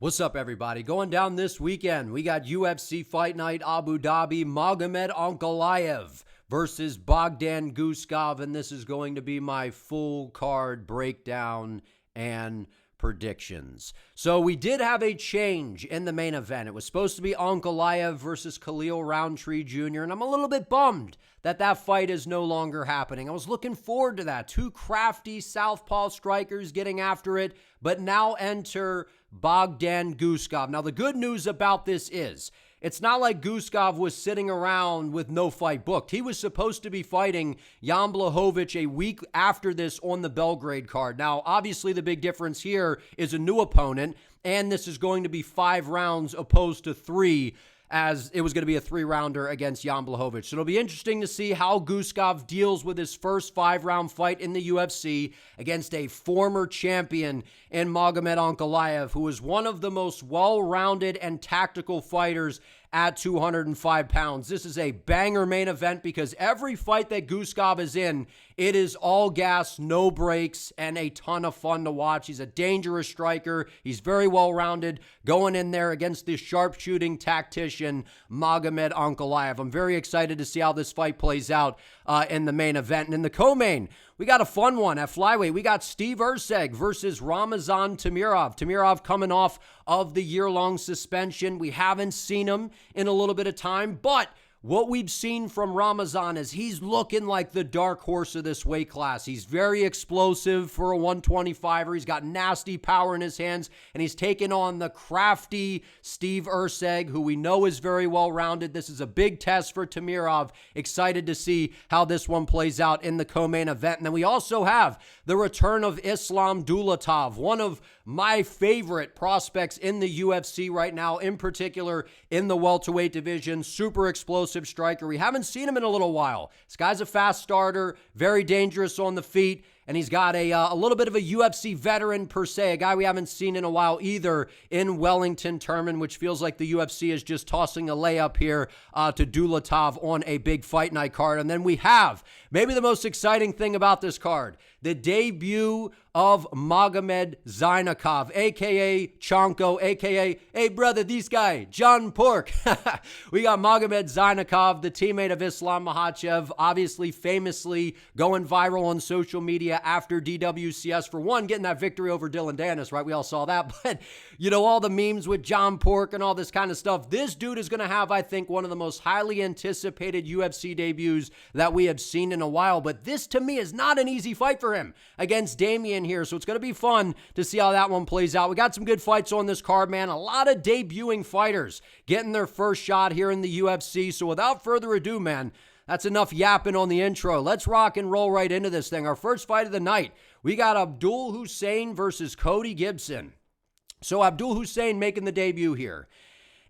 What's up, everybody? Going down this weekend, we got UFC Fight Night Abu Dhabi, Magomed Ankalaev versus Bogdan Guskov, and this is going to be my full card breakdown and predictions. So we did have a change in the main event. It was supposed to be Ankalaev versus Khalil Roundtree Jr., and I'm a little bit bummed that fight is no longer happening. I was looking forward to that. Two crafty southpaw strikers getting after it, but now enter Bogdan Guskov. Now, the good news about this is it's not like Guskov was sitting around with no fight booked. He was supposed to be fighting Jan Blachowicz a week after this on the Belgrade card. Now, obviously, the big difference here is a new opponent, and this is going to be 5 rounds opposed to 3, as it was going to be a 3-rounder against Jan Blachowicz. So it'll be interesting to see how Guskov deals with his first 5-round fight in the UFC against a former champion in Magomed Ankalaev, who is one of the most well-rounded and tactical fighters at 205 pounds. This is a banger main event because every fight that Guskov is in, it is all gas, no breaks, and a ton of fun to watch. He's a dangerous striker. He's very well-rounded, going in there against this sharpshooting tactician, Magomed Ankalaev. I'm very excited to see how this fight plays out in the main event. And in the co-main, we got a fun one at flyweight. We got Steve Erceg versus Ramazan Temirov. Temirov coming off of the year-long suspension. We haven't seen him in a little bit of time, but what we've seen from Ramazan is he's looking like the dark horse of this weight class. He's very explosive for a 125er. He's got nasty power in his hands, and he's taken on the crafty Steve Erceg, who we know is very well-rounded. This is a big test for Temirov. Excited to see how this one plays out in the co-main event. And then we also have the return of Islam Dulatov, one of my favorite prospects in the UFC right now, in particular in the welterweight division. Super explosive striker. We haven't seen him in a little while. This guy's a fast starter, very dangerous on the feet, and he's got a little bit of a UFC veteran per se, a guy we haven't seen in a while either in Wellington Turman, which feels like the UFC is just tossing a layup here to Dulatov on a big fight night card. And then we have maybe the most exciting thing about this card, the debut of Magomed Ankalaev, a.k.a. Chonko, a.k.a. hey brother, this guy, John Pork. We got Magomed Ankalaev, the teammate of Islam Makhachev, obviously famously going viral on social media after DWCS, for one, getting that victory over Dylan Dennis, right? We all saw that. But, you know, all the memes with John Pork and all this kind of stuff. This dude is going to have, I think, one of the most highly anticipated UFC debuts that we have seen in a while. But this, to me, is not an easy fight for him against Damian here. So it's going to be fun to see how that one plays out. We got some good fights on this card, man. A lot of debuting fighters getting their first shot here in the UFC. So without further ado, man, that's enough yapping on the intro. Let's rock and roll right into this thing. Our first fight of the night, we got Abdul Hussein versus Cody Gibson. So Abdul Hussein making the debut here.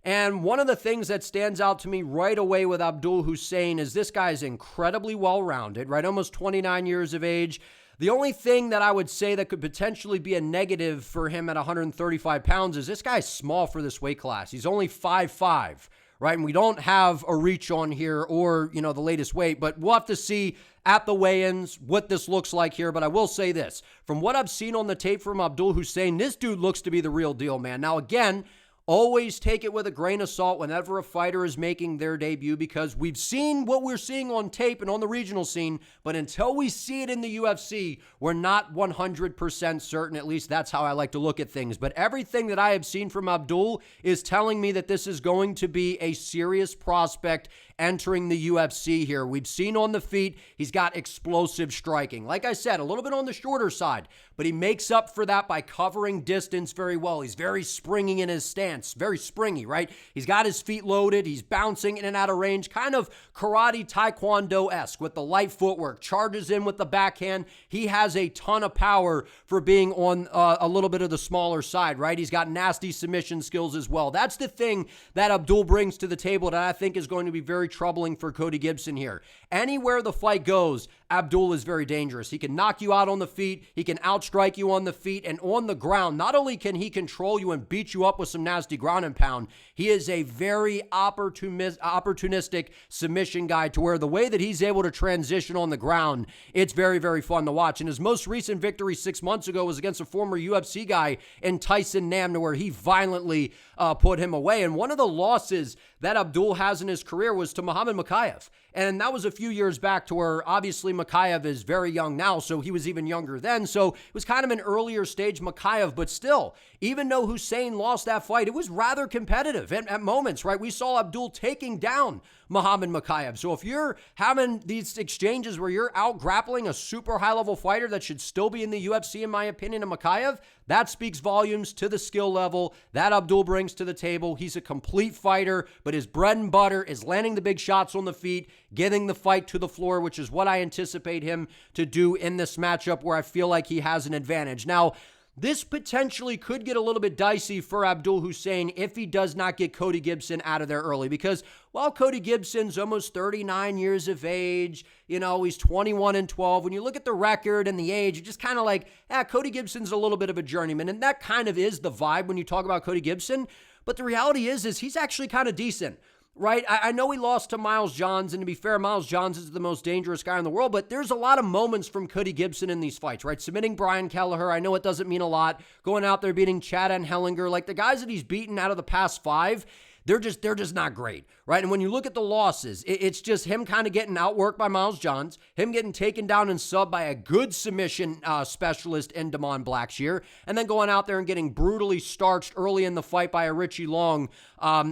And one of the things that stands out to me right away with Abdul Hussein is this guy is incredibly well-rounded, right? Almost 29 years of age. The only thing that I would say that could potentially be a negative for him at 135 pounds is this guy's small for this weight class. He's only 5'5", right? And we don't have a reach on here or, you know, the latest weight, but we'll have to see at the weigh-ins what this looks like here. But I will say this, from what I've seen on the tape from Abdul Hussein, this dude looks to be the real deal, man. Now, again, always take it with a grain of salt whenever a fighter is making their debut, because we've seen what we're seeing on tape and on the regional scene, but until we see it in the UFC, we're not 100% certain. At least that's how I like to look at things. But everything that I have seen from Abdul is telling me that this is going to be a serious prospect entering the UFC here. We've seen on the feet, he's got explosive striking. Like I said, a little bit on the shorter side, but he makes up for that by covering distance very well. He's very springy in his stance, very springy, right? He's got his feet loaded. He's bouncing in and out of range, kind of karate taekwondo-esque with the light footwork, charges in with the backhand. He has a ton of power for being on a little bit of the smaller side, right? He's got nasty submission skills as well. That's the thing that Abdul brings to the table that I think is going to be very troubling for Cody Gibson here. Anywhere the fight goes, Abdul is very dangerous. He can knock you out on the feet. He can outstrike you on the feet and on the ground. Not only can he control you and beat you up with some nasty nasty ground and pound. He is a very opportunistic submission guy, to where the way that he's able to transition on the ground, it's very, very fun to watch. And his most recent victory 6 months ago was against a former UFC guy in Tyson Nam, to where he violently put him away. And one of the losses that Abdul has in his career was to Magomed Ankalaev. And that was a few years back, to where obviously Ankalaev is very young now, so he was even younger then. So it was kind of an earlier stage Ankalaev, but still, even though Hussein lost that fight, it was rather competitive at moments, right? We saw Abdul taking down Magomed Ankalaev. So if you're having these exchanges where you're out grappling a super high-level fighter that should still be in the UFC, in my opinion, and Ankalaev, that speaks volumes to the skill level that Abdul brings to the table. He's a complete fighter, but his bread and butter is landing the big shots on the feet, getting the fight to the floor, which is what I anticipate him to do in this matchup, where I feel like he has an advantage. Now, this potentially could get a little bit dicey for Abdul Hussein if he does not get Cody Gibson out of there early, because while Cody Gibson's almost 39 years of age, he's 21-12. When you look at the record and the age, you're just kind of like, Cody Gibson's a little bit of a journeyman. And that kind of is the vibe when you talk about Cody Gibson. But the reality is he's actually kind of decent. Right? I know he lost to Miles Johns, and to be fair, Miles Johns is the most dangerous guy in the world, but there's a lot of moments from Cody Gibson in these fights, right? Submitting Brian Kelleher, I know it doesn't mean a lot. Going out there beating Chad and Hellinger, like the guys that he's beaten out of the past 5, they're just not great, right? And when you look at the losses, it's just him kind of getting outworked by Miles Johns, him getting taken down and subbed by a good submission specialist in Damon Blackshear, and then going out there and getting brutally starched early in the fight by a Richie Long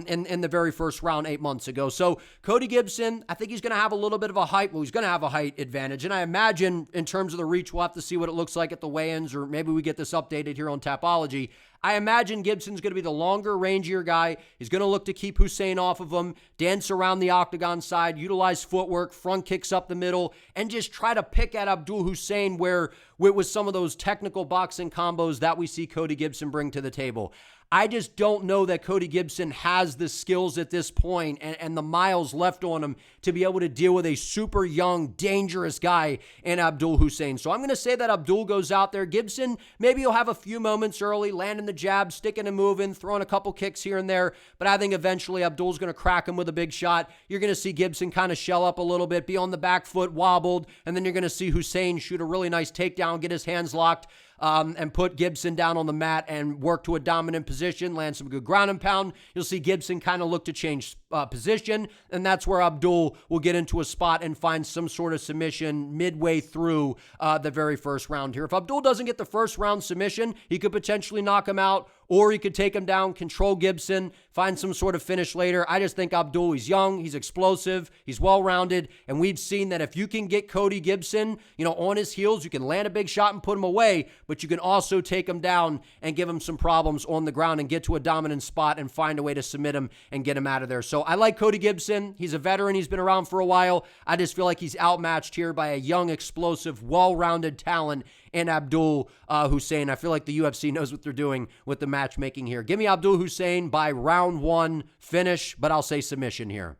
in the very first round 8 months ago. So Cody Gibson, I think he's going to have a little bit of a height. Well, he's going to have a height advantage, and I imagine in terms of the reach, we'll have to see what it looks like at the weigh-ins, or maybe we get this updated here on Tapology. I imagine Gibson's going to be the longer, rangier guy. He's going to look to keep Hussein off of him, dance around the octagon side, utilize footwork, front kicks up the middle, and just try to pick at Abdul Hussein with some of those technical boxing combos that we see Cody Gibson bring to the table. I just don't know that Cody Gibson has the skills at this point and the miles left on him to be able to deal with a super young, dangerous guy in Abdul Hussein. So I'm going to say that Abdul goes out there. Gibson, maybe he'll have a few moments early, landing the jab, sticking and moving, throwing a couple kicks here and there. But I think eventually Abdul's going to crack him with a big shot. You're going to see Gibson kind of shell up a little bit, be on the back foot, wobbled, and then you're going to see Hussein shoot a really nice takedown, get his hands locked, and put Gibson down on the mat and work to a dominant position, land some good ground and pound. You'll see Gibson kind of look to change position, and that's where Abdul will get into a spot and find some sort of submission midway through the very first round here. If Abdul doesn't get the first round submission, he could potentially knock him out, or he could take him down, control Gibson, find some sort of finish later. I just think Abdul, he's young, he's explosive, he's well-rounded, and we've seen that if you can get Cody Gibson, on his heels, you can land a big shot and put him away, but you can also take him down and give him some problems on the ground and get to a dominant spot and find a way to submit him and get him out of there. So I like Cody Gibson. He's a veteran. He's been around for a while. I just feel like he's outmatched here by a young, explosive, well-rounded talent in Abdul Hussein. I feel like the UFC knows what they're doing with the matchmaking here. Give me Abdul Hussein by round 1 finish, but I'll say submission here.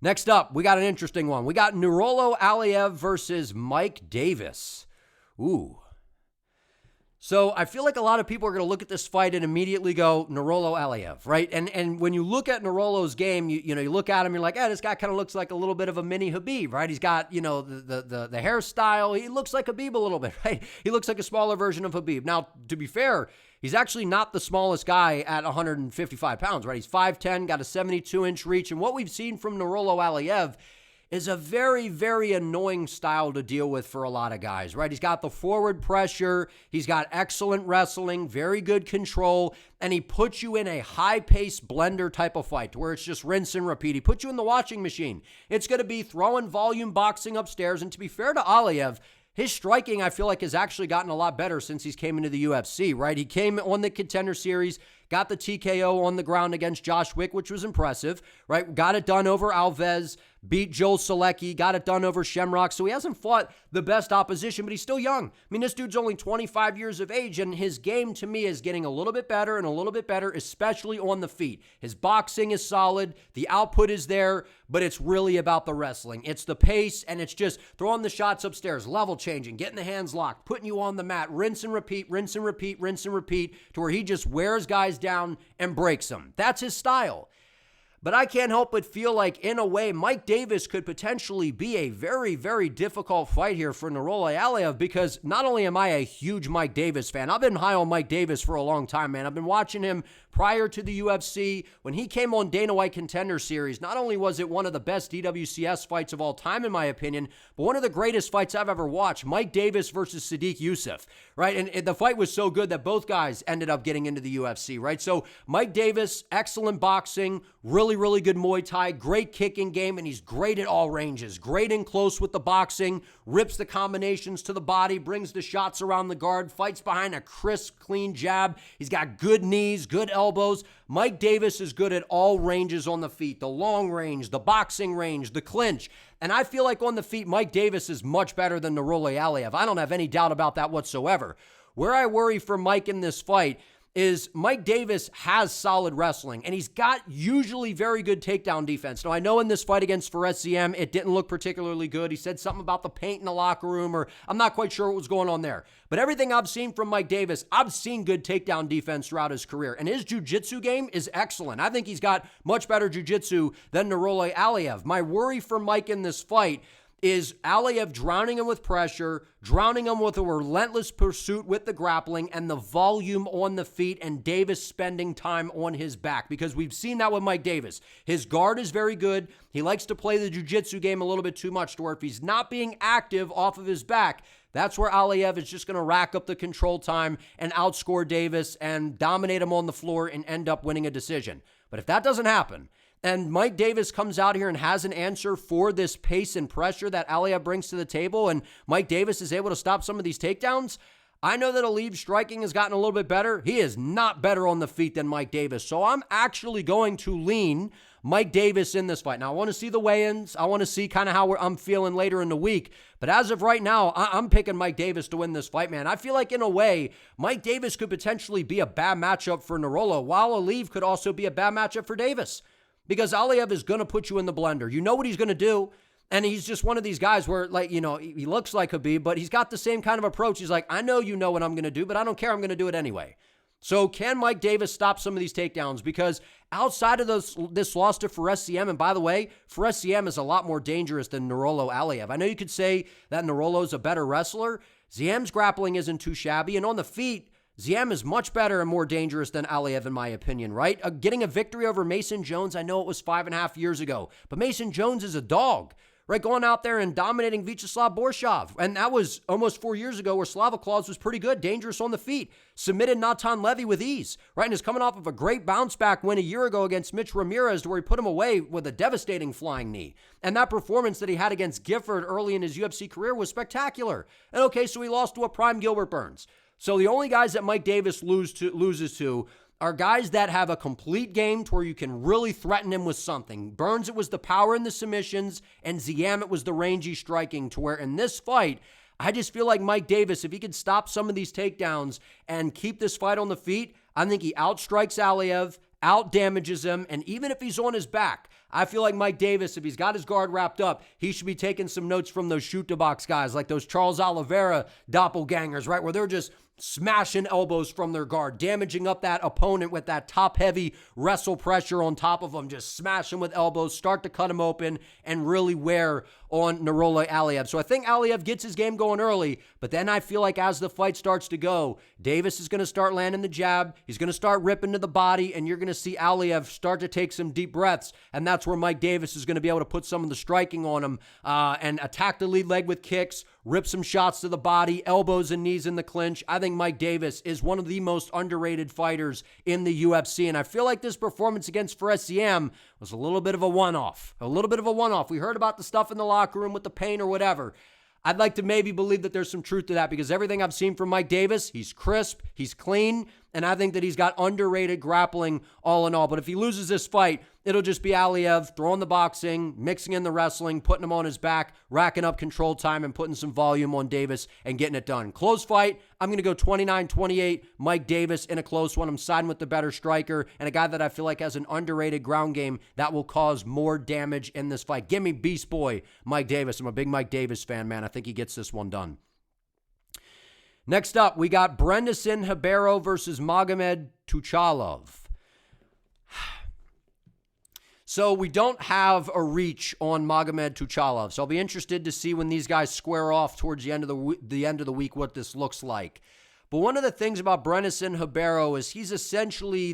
Next up, we got an interesting one. We got Nurullo Aliev versus Mike Davis. Ooh. So I feel like a lot of people are going to look at this fight and immediately go, Nurullo Aliev, right? And when you look at Nurullo's game, you look at him, you're like, this guy kind of looks like a little bit of a mini Khabib, right? He's got, the hairstyle. He looks like Khabib a little bit, right? He looks like a smaller version of Khabib. Now, to be fair, he's actually not the smallest guy at 155 pounds, right? He's 5'10", got a 72-inch reach. And what we've seen from Nurullo Aliev is a very, very annoying style to deal with for a lot of guys, right? He's got the forward pressure. He's got excellent wrestling, very good control, and he puts you in a high-paced blender type of fight where it's just rinse and repeat. He puts you in the washing machine. It's going to be throwing volume boxing upstairs, and to be fair to Aliev, his striking, I feel like, has actually gotten a lot better since he's came into the UFC, right? He came on the Contender Series, got the TKO on the ground against Josh Wick, which was impressive, right? Got it done over Alves, beat Joe Selecki, got it done over Shamrock. So he hasn't fought the best opposition, but he's still young. I mean, this dude's only 25 years of age, and his game to me is getting a little bit better and a little bit better, especially on the feet. His boxing is solid. The output is there, but it's really about the wrestling. It's the pace, and it's just throwing the shots upstairs, level changing, getting the hands locked, putting you on the mat, rinse and repeat, rinse and repeat, rinse and repeat, to where he just wears guys down and breaks him. That's his style. But I can't help but feel like, in a way, Mike Davis could potentially be a very, very difficult fight here for Nurullo Aliev, because not only am I a huge Mike Davis fan, I've been high on Mike Davis for a long time, man. I've been watching him prior to the UFC. When he came on Dana White Contender Series, not only was it one of the best DWCS fights of all time, in my opinion, but one of the greatest fights I've ever watched, Mike Davis versus Sadiq Youssef, right? And the fight was so good that both guys ended up getting into the UFC, right? So Mike Davis, excellent boxing, really, really good Muay Thai, great kicking game, and he's great at all ranges. Great in close with the boxing, rips the combinations to the body, brings the shots around the guard, fights behind a crisp, clean jab. He's got good knees, good elbows. Mike Davis is good at all ranges on the feet, the long range, the boxing range, the clinch. And I feel like on the feet, Mike Davis is much better than Nurullo Aliev. I don't have any doubt about that whatsoever. Where I worry for Mike in this fight is Mike Davis has solid wrestling, and he's got usually very good takedown defense. Now, I know in this fight against Erceg, it didn't look particularly good. He said something about the paint in the locker room, or I'm not quite sure what was going on there. But everything I've seen from Mike Davis, I've seen good takedown defense throughout his career, and his jiu-jitsu game is excellent. I think he's got much better jiu-jitsu than Nurullo Aliev. My worry for Mike in this fight is Aliev drowning him with pressure, drowning him with a relentless pursuit with the grappling and the volume on the feet, and Davis spending time on his back, because we've seen that with Mike Davis. His guard is very good. He likes to play the jiu-jitsu game a little bit too much, to where if he's not being active off of his back, that's where Aliev is just going to rack up the control time and outscore Davis and dominate him on the floor and end up winning a decision. But if that doesn't happen, and Mike Davis comes out here and has an answer for this pace and pressure that Aliev brings to the table, and Mike Davis is able to stop some of these takedowns, I know that Aliev's striking has gotten a little bit better. He is not better on the feet than Mike Davis. So I'm actually going to lean Mike Davis in this fight. Now, I want to see the weigh-ins. I want to see kind of how I'm feeling later in the week. But as of right now, I'm picking Mike Davis to win this fight, man. I feel like, in a way, Mike Davis could potentially be a bad matchup for Nurullo, while Aliev could also be a bad matchup for Davis. Because Aliev is going to put you in the blender. You know what he's going to do. And he's just one of these guys where, like, you know, he looks like Khabib, but he's got the same kind of approach. He's like, I know you know what I'm going to do, but I don't care. I'm going to do it anyway. So can Mike Davis stop some of these takedowns? Because outside of this loss to Erceg, and by the way, Erceg is a lot more dangerous than Nurullo Aliev. I know you could say that Nurullo's a better wrestler. Ziem's grappling isn't too shabby. And on the feet, Ziem is much better and more dangerous than Aliev, in my opinion, right? Getting a victory over Mason Jones, I know it was 5.5 years ago, but Mason Jones is a dog, right? Going out there and dominating Vyacheslav Borshov. And that was almost 4 years ago, where Slavoclaws was pretty good, dangerous on the feet, submitted Natan Levy with ease, right? And is coming off of a great bounce back win a year ago against Mitch Ramirez, to where he put him away with a devastating flying knee. And that performance that he had against Gifford early in his UFC career was spectacular. And okay, so he lost to a prime Gilbert Burns. So the only guys that Mike Davis loses to are guys that have a complete game to where you can really threaten him with something. Burns, it was the power and the submissions, and Ziem, it was the rangy striking, to where in this fight, I just feel like Mike Davis, if he could stop some of these takedowns and keep this fight on the feet, I think he outstrikes Aliev, out-damages him, and even if he's on his back, I feel like Mike Davis, if he's got his guard wrapped up, he should be taking some notes from those shoot-to-box guys, like those Charles Oliveira doppelgangers, right, where they're just smashing elbows from their guard, damaging up that opponent with that top-heavy wrestle pressure on top of them, just smash him with elbows, start to cut him open, and really wear on Nurullo Aliev. So I think Aliev gets his game going early, but then I feel like as the fight starts to go, Davis is going to start landing the jab, he's going to start ripping to the body, and you're going to see Aliev start to take some deep breaths, and that's where Mike Davis is going to be able to put some of the striking on him and attack the lead leg with kicks, rip some shots to the body, elbows and knees in the clinch. I think Mike Davis is one of the most underrated fighters in the UFC, and I feel like this performance against Erceg was a little bit of a one-off. We heard about the stuff in the locker room with the pain or whatever. I'd like to maybe believe that there's some truth to that, because everything I've seen from Mike Davis, he's crisp, he's clean, and I think that he's got underrated grappling all in all. But if he loses this fight, it'll just be Aliev throwing the boxing, mixing in the wrestling, putting him on his back, racking up control time, and putting some volume on Davis and getting it done. Close fight. I'm going to go 29-28, Mike Davis in a close one. I'm siding with the better striker and a guy that I feel like has an underrated ground game that will cause more damage in this fight. Give me Beast Boy, Mike Davis. I'm a big Mike Davis fan, man. I think he gets this one done. Next up, we got Brendson Ribeiro versus Magomed Tuchalov. So we don't have a reach on Magomed Tuchalov. So I'll be interested to see when these guys square off towards the end of the week what this looks like. But one of the things about Brendson Ribeiro is he's essentially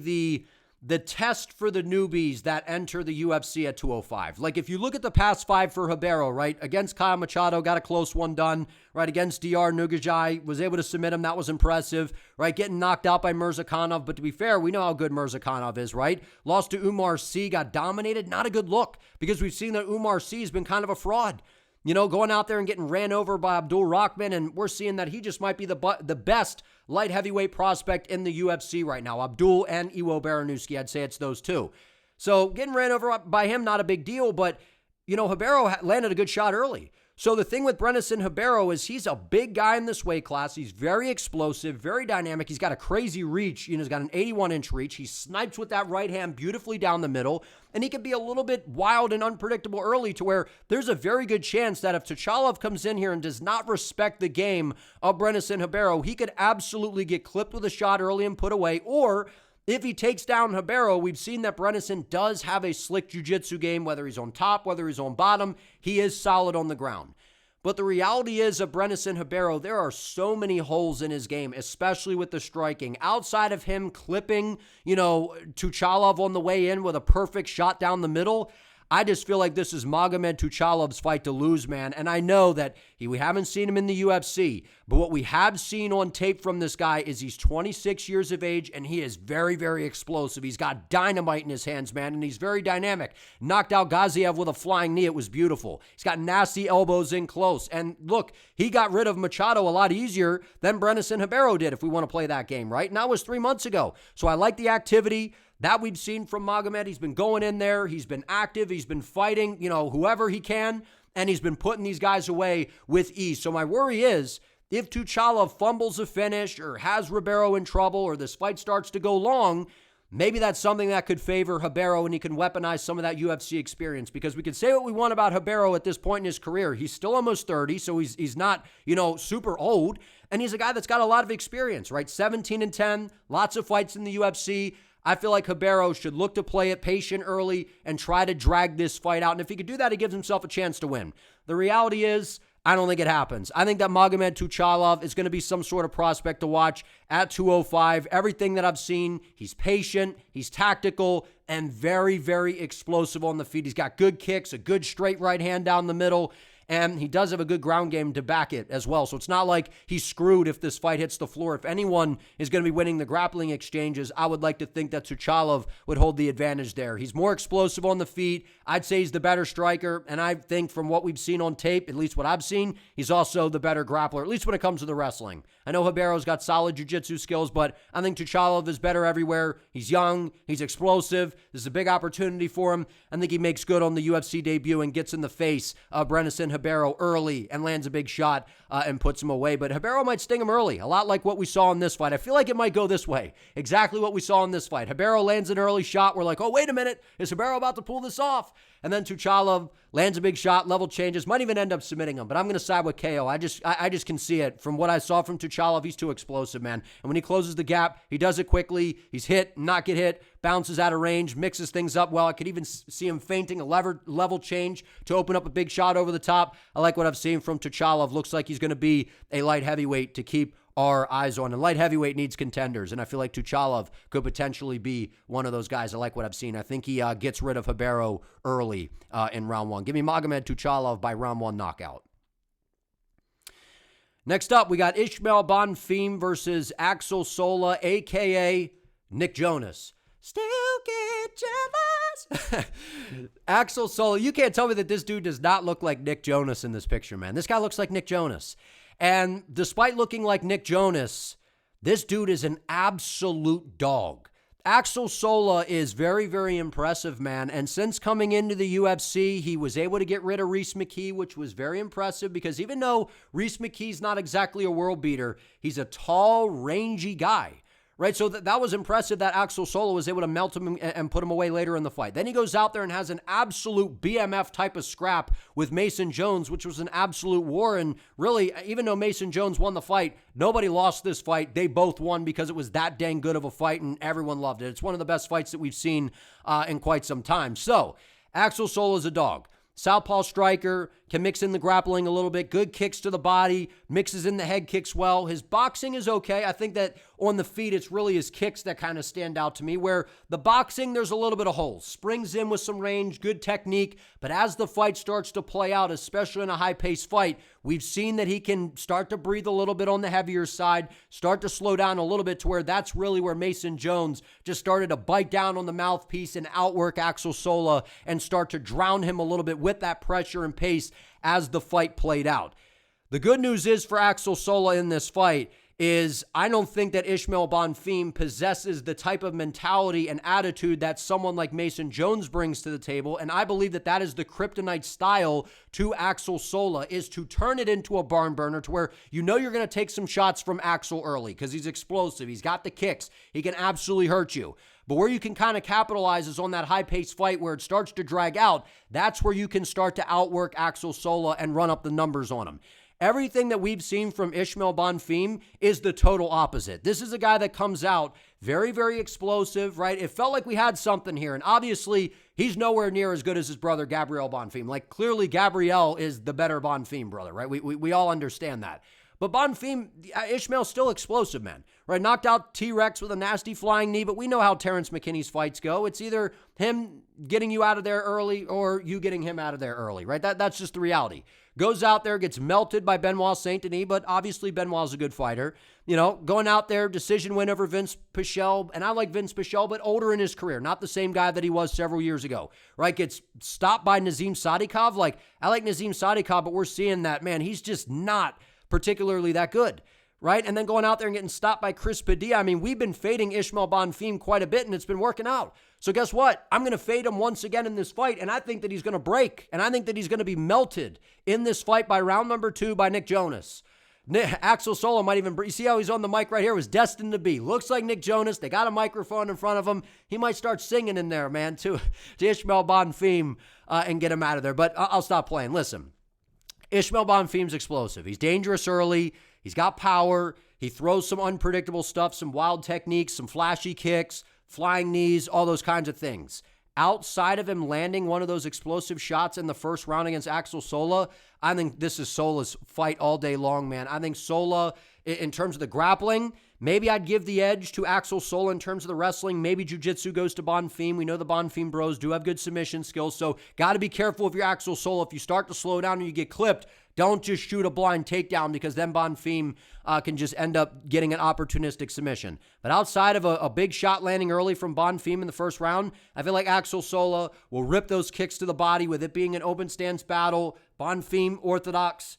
the test for the newbies that enter the UFC at 205. Like, if you look at the past 5 for Ribeiro, right? Against Kyle Machado, got a close one done. Right? Against DR Nugajai, was able to submit him. That was impressive. Right? Getting knocked out by Mirzakhanov. But to be fair, we know how good Mirzakhanov is, right? Lost to Umar C, got dominated. Not a good look, because we've seen that Umar C has been kind of a fraud. You know, going out there and getting ran over by Abdul Rahman, and we're seeing that he just might be the best light heavyweight prospect in the UFC right now. Abdul and Iwo Baranowski, I'd say it's those two. So getting ran over by him, not a big deal, but, you know, Ribeiro landed a good shot early. So the thing with Brendson Ribeiro is he's a big guy in this weight class. He's very explosive, very dynamic. He's got a crazy reach. You know, he's got an 81-inch reach. He snipes with that right hand beautifully down the middle, and he can be a little bit wild and unpredictable early, to where there's a very good chance that if Tuchalov comes in here and does not respect the game of Brendson Ribeiro, he could absolutely get clipped with a shot early and put away. Or if he takes down Ribeiro, we've seen that Brendson does have a slick jiu-jitsu game, whether he's on top, whether he's on bottom. He is solid on the ground. But the reality is of Brendson Ribeiro, there are so many holes in his game, especially with the striking. Outside of him clipping, you know, Tuchalov on the way in with a perfect shot down the middle, I just feel like this is Magomed Tuchalov's fight to lose, man. And I know that we haven't seen him in the UFC, but what we have seen on tape from this guy is he's 26 years of age, and he is very, very explosive. He's got dynamite in his hands, man, and he's very dynamic. Knocked out Gaziev with a flying knee. It was beautiful. He's got nasty elbows in close. And look, he got rid of Machado a lot easier than Brendson Ribeiro did, if we want to play that game, right? And that was 3 months ago. So I like the activity that we've seen from Magomed. He's been going in there. He's been active. He's been fighting, you know, whoever he can, and he's been putting these guys away with ease. So my worry is, if Tuchalov fumbles a finish or has Ribeiro in trouble, or this fight starts to go long, maybe that's something that could favor Ribeiro, and he can weaponize some of that UFC experience. Because we can say what we want about Ribeiro at this point in his career. He's still almost 30, so he's not, you know, super old. And he's a guy that's got a lot of experience, right? 17-10, lots of fights in the UFC. I feel like Ribeiro should look to play it patient early and try to drag this fight out. And if he could do that, he gives himself a chance to win. The reality is, I don't think it happens. I think that Magomed Tuchalov is going to be some sort of prospect to watch at 205. Everything that I've seen, he's patient, he's tactical, and very, very explosive on the feet. He's got good kicks, a good straight right hand down the middle, and he does have a good ground game to back it as well. So it's not like he's screwed if this fight hits the floor. If anyone is going to be winning the grappling exchanges, I would like to think that Tuchalov would hold the advantage there. He's more explosive on the feet. I'd say he's the better striker, and I think from what we've seen on tape, at least what I've seen, he's also the better grappler, at least when it comes to the wrestling. I know Ribeiro's got solid jiu-jitsu skills, but I think Tuchalov is better everywhere. He's young, he's explosive. This is a big opportunity for him. I think he makes good on the UFC debut and gets in the face of Brendson Ribeiro early and lands a big shot and puts him away. But Ribeiro might sting him early, a lot like what we saw in this fight. I feel like it might go this way. Exactly what we saw in this fight. Ribeiro lands an early shot. We're like, oh, wait a minute. Is Ribeiro about to pull this off? And then Tuchalov lands a big shot, level changes, might even end up submitting him. But I'm going to side with KO. I just can see it. From what I saw from Tuchalov, he's too explosive, man. And when he closes the gap, he does it quickly. He's hit, not get hit, bounces out of range, mixes things up well. I could even see him feinting a level change to open up a big shot over the top. I like what I've seen from Tuchalov. Looks like he's going to be a light heavyweight to keep our eyes on. And light heavyweight needs contenders, and I feel like Tuchalov could potentially be one of those guys. I like what I've seen. I think he gets rid of Ribeiro early in round one. Give me Magomed Tuchalov by round one knockout. Next up, we got Ismael Bonfim versus Axel Sola, a.k.a. Nick Jonas. Still get jealous. Axel Sola, you can't tell me that this dude does not look like Nick Jonas in this picture, man. This guy looks like Nick Jonas. And despite looking like Nick Jonas, this dude is an absolute dog. Axel Sola is very, very impressive, man. And since coming into the UFC, he was able to get rid of Rhys McKee, which was very impressive because even though Rhys McKee's not exactly a world beater, he's a tall, rangy guy, right? So that was impressive that Axel Sola was able to melt him and put him away later in the fight. Then he goes out there and has an absolute BMF type of scrap with Mason Jones, which was an absolute war. And really, even though Mason Jones won the fight, nobody lost this fight. They both won because it was that dang good of a fight, and everyone loved it. It's one of the best fights that we've seen in quite some time. So Axel Sola is a dog. Southpaw striker, can mix in the grappling a little bit, good kicks to the body, mixes in the head kicks well. His boxing is okay. I think that on the feet, it's really his kicks that kind of stand out to me, where the boxing, there's a little bit of holes. Springs in with some range, good technique, but as the fight starts to play out, especially in a high-paced fight, we've seen that he can start to breathe a little bit on the heavier side, start to slow down a little bit to where that's really where Mason Jones just started to bite down on the mouthpiece and outwork Axel Sola and start to drown him a little bit with that pressure and pace as the fight played out. The good news is for Axel Sola in this fight is I don't think that Ismael Bonfim possesses the type of mentality and attitude that someone like Mason Jones brings to the table, and I believe that that is the kryptonite style to Axel Sola, is to turn it into a barn burner to where you know you're going to take some shots from Axel early because he's explosive, he's got the kicks, he can absolutely hurt you. But where you can kind of capitalize is on that high-paced fight where it starts to drag out. That's where you can start to outwork Axel Sola and run up the numbers on him. Everything that we've seen from Ismael Bonfim is the total opposite. This is a guy that comes out very, very explosive, right? It felt like we had something here, and obviously he's nowhere near as good as his brother, Gabriel Bonfim. Like, clearly Gabriel is the better Bonfim brother, right? We all understand that. But Bonfim, Ismael's still explosive, man, right? Knocked out T-Rex with a nasty flying knee, but we know how Terrence McKinney's fights go. It's either him getting you out of there early or you getting him out of there early, right? That's just the reality. Goes out there, gets melted by Benoit Saint-Denis, but obviously Benoit's a good fighter. You know, going out there, decision win over Vince Pichel, and I like Vince Pichel, but older in his career, not the same guy that he was several years ago, right? Gets stopped by Nazim Sadikov. Like, I like Nazim Sadikov, but we're seeing that, man, he's just not particularly that good, right? And then going out there and getting stopped by Chris Padilla. I mean, we've been fading Ismael Bonfim quite a bit, and it's been working out. So guess what? I'm going to fade him once again in this fight, and I think that he's going to break, and I think that he's going to be melted in this fight by round number 2 by Nick Jonas. Axel Sola might even, you see how he's on the mic right here, was destined to be. Looks like Nick Jonas. They got a microphone in front of him. He might start singing in there, man, to Ismael Bonfim and get him out of there. But I'll stop playing. Listen. Ismael Bonfim's explosive. He's dangerous early. He's got power. He throws some unpredictable stuff, some wild techniques, some flashy kicks, flying knees, all those kinds of things. Outside of him landing one of those explosive shots in the first round against Axel Sola, I think this is Sola's fight all day long, man. I think Sola, in terms of the grappling, maybe I'd give the edge to Axel Sola in terms of the wrestling. Maybe jiu-jitsu goes to Bonfim. We know the Bonfim bros do have good submission skills, so got to be careful if you're Axel Sola. If you start to slow down and you get clipped, don't just shoot a blind takedown because then Bonfim can just end up getting an opportunistic submission. But outside of a big shot landing early from Bonfim in the first round, I feel like Axel Sola will rip those kicks to the body with it being an open stance battle. Bonfim orthodox,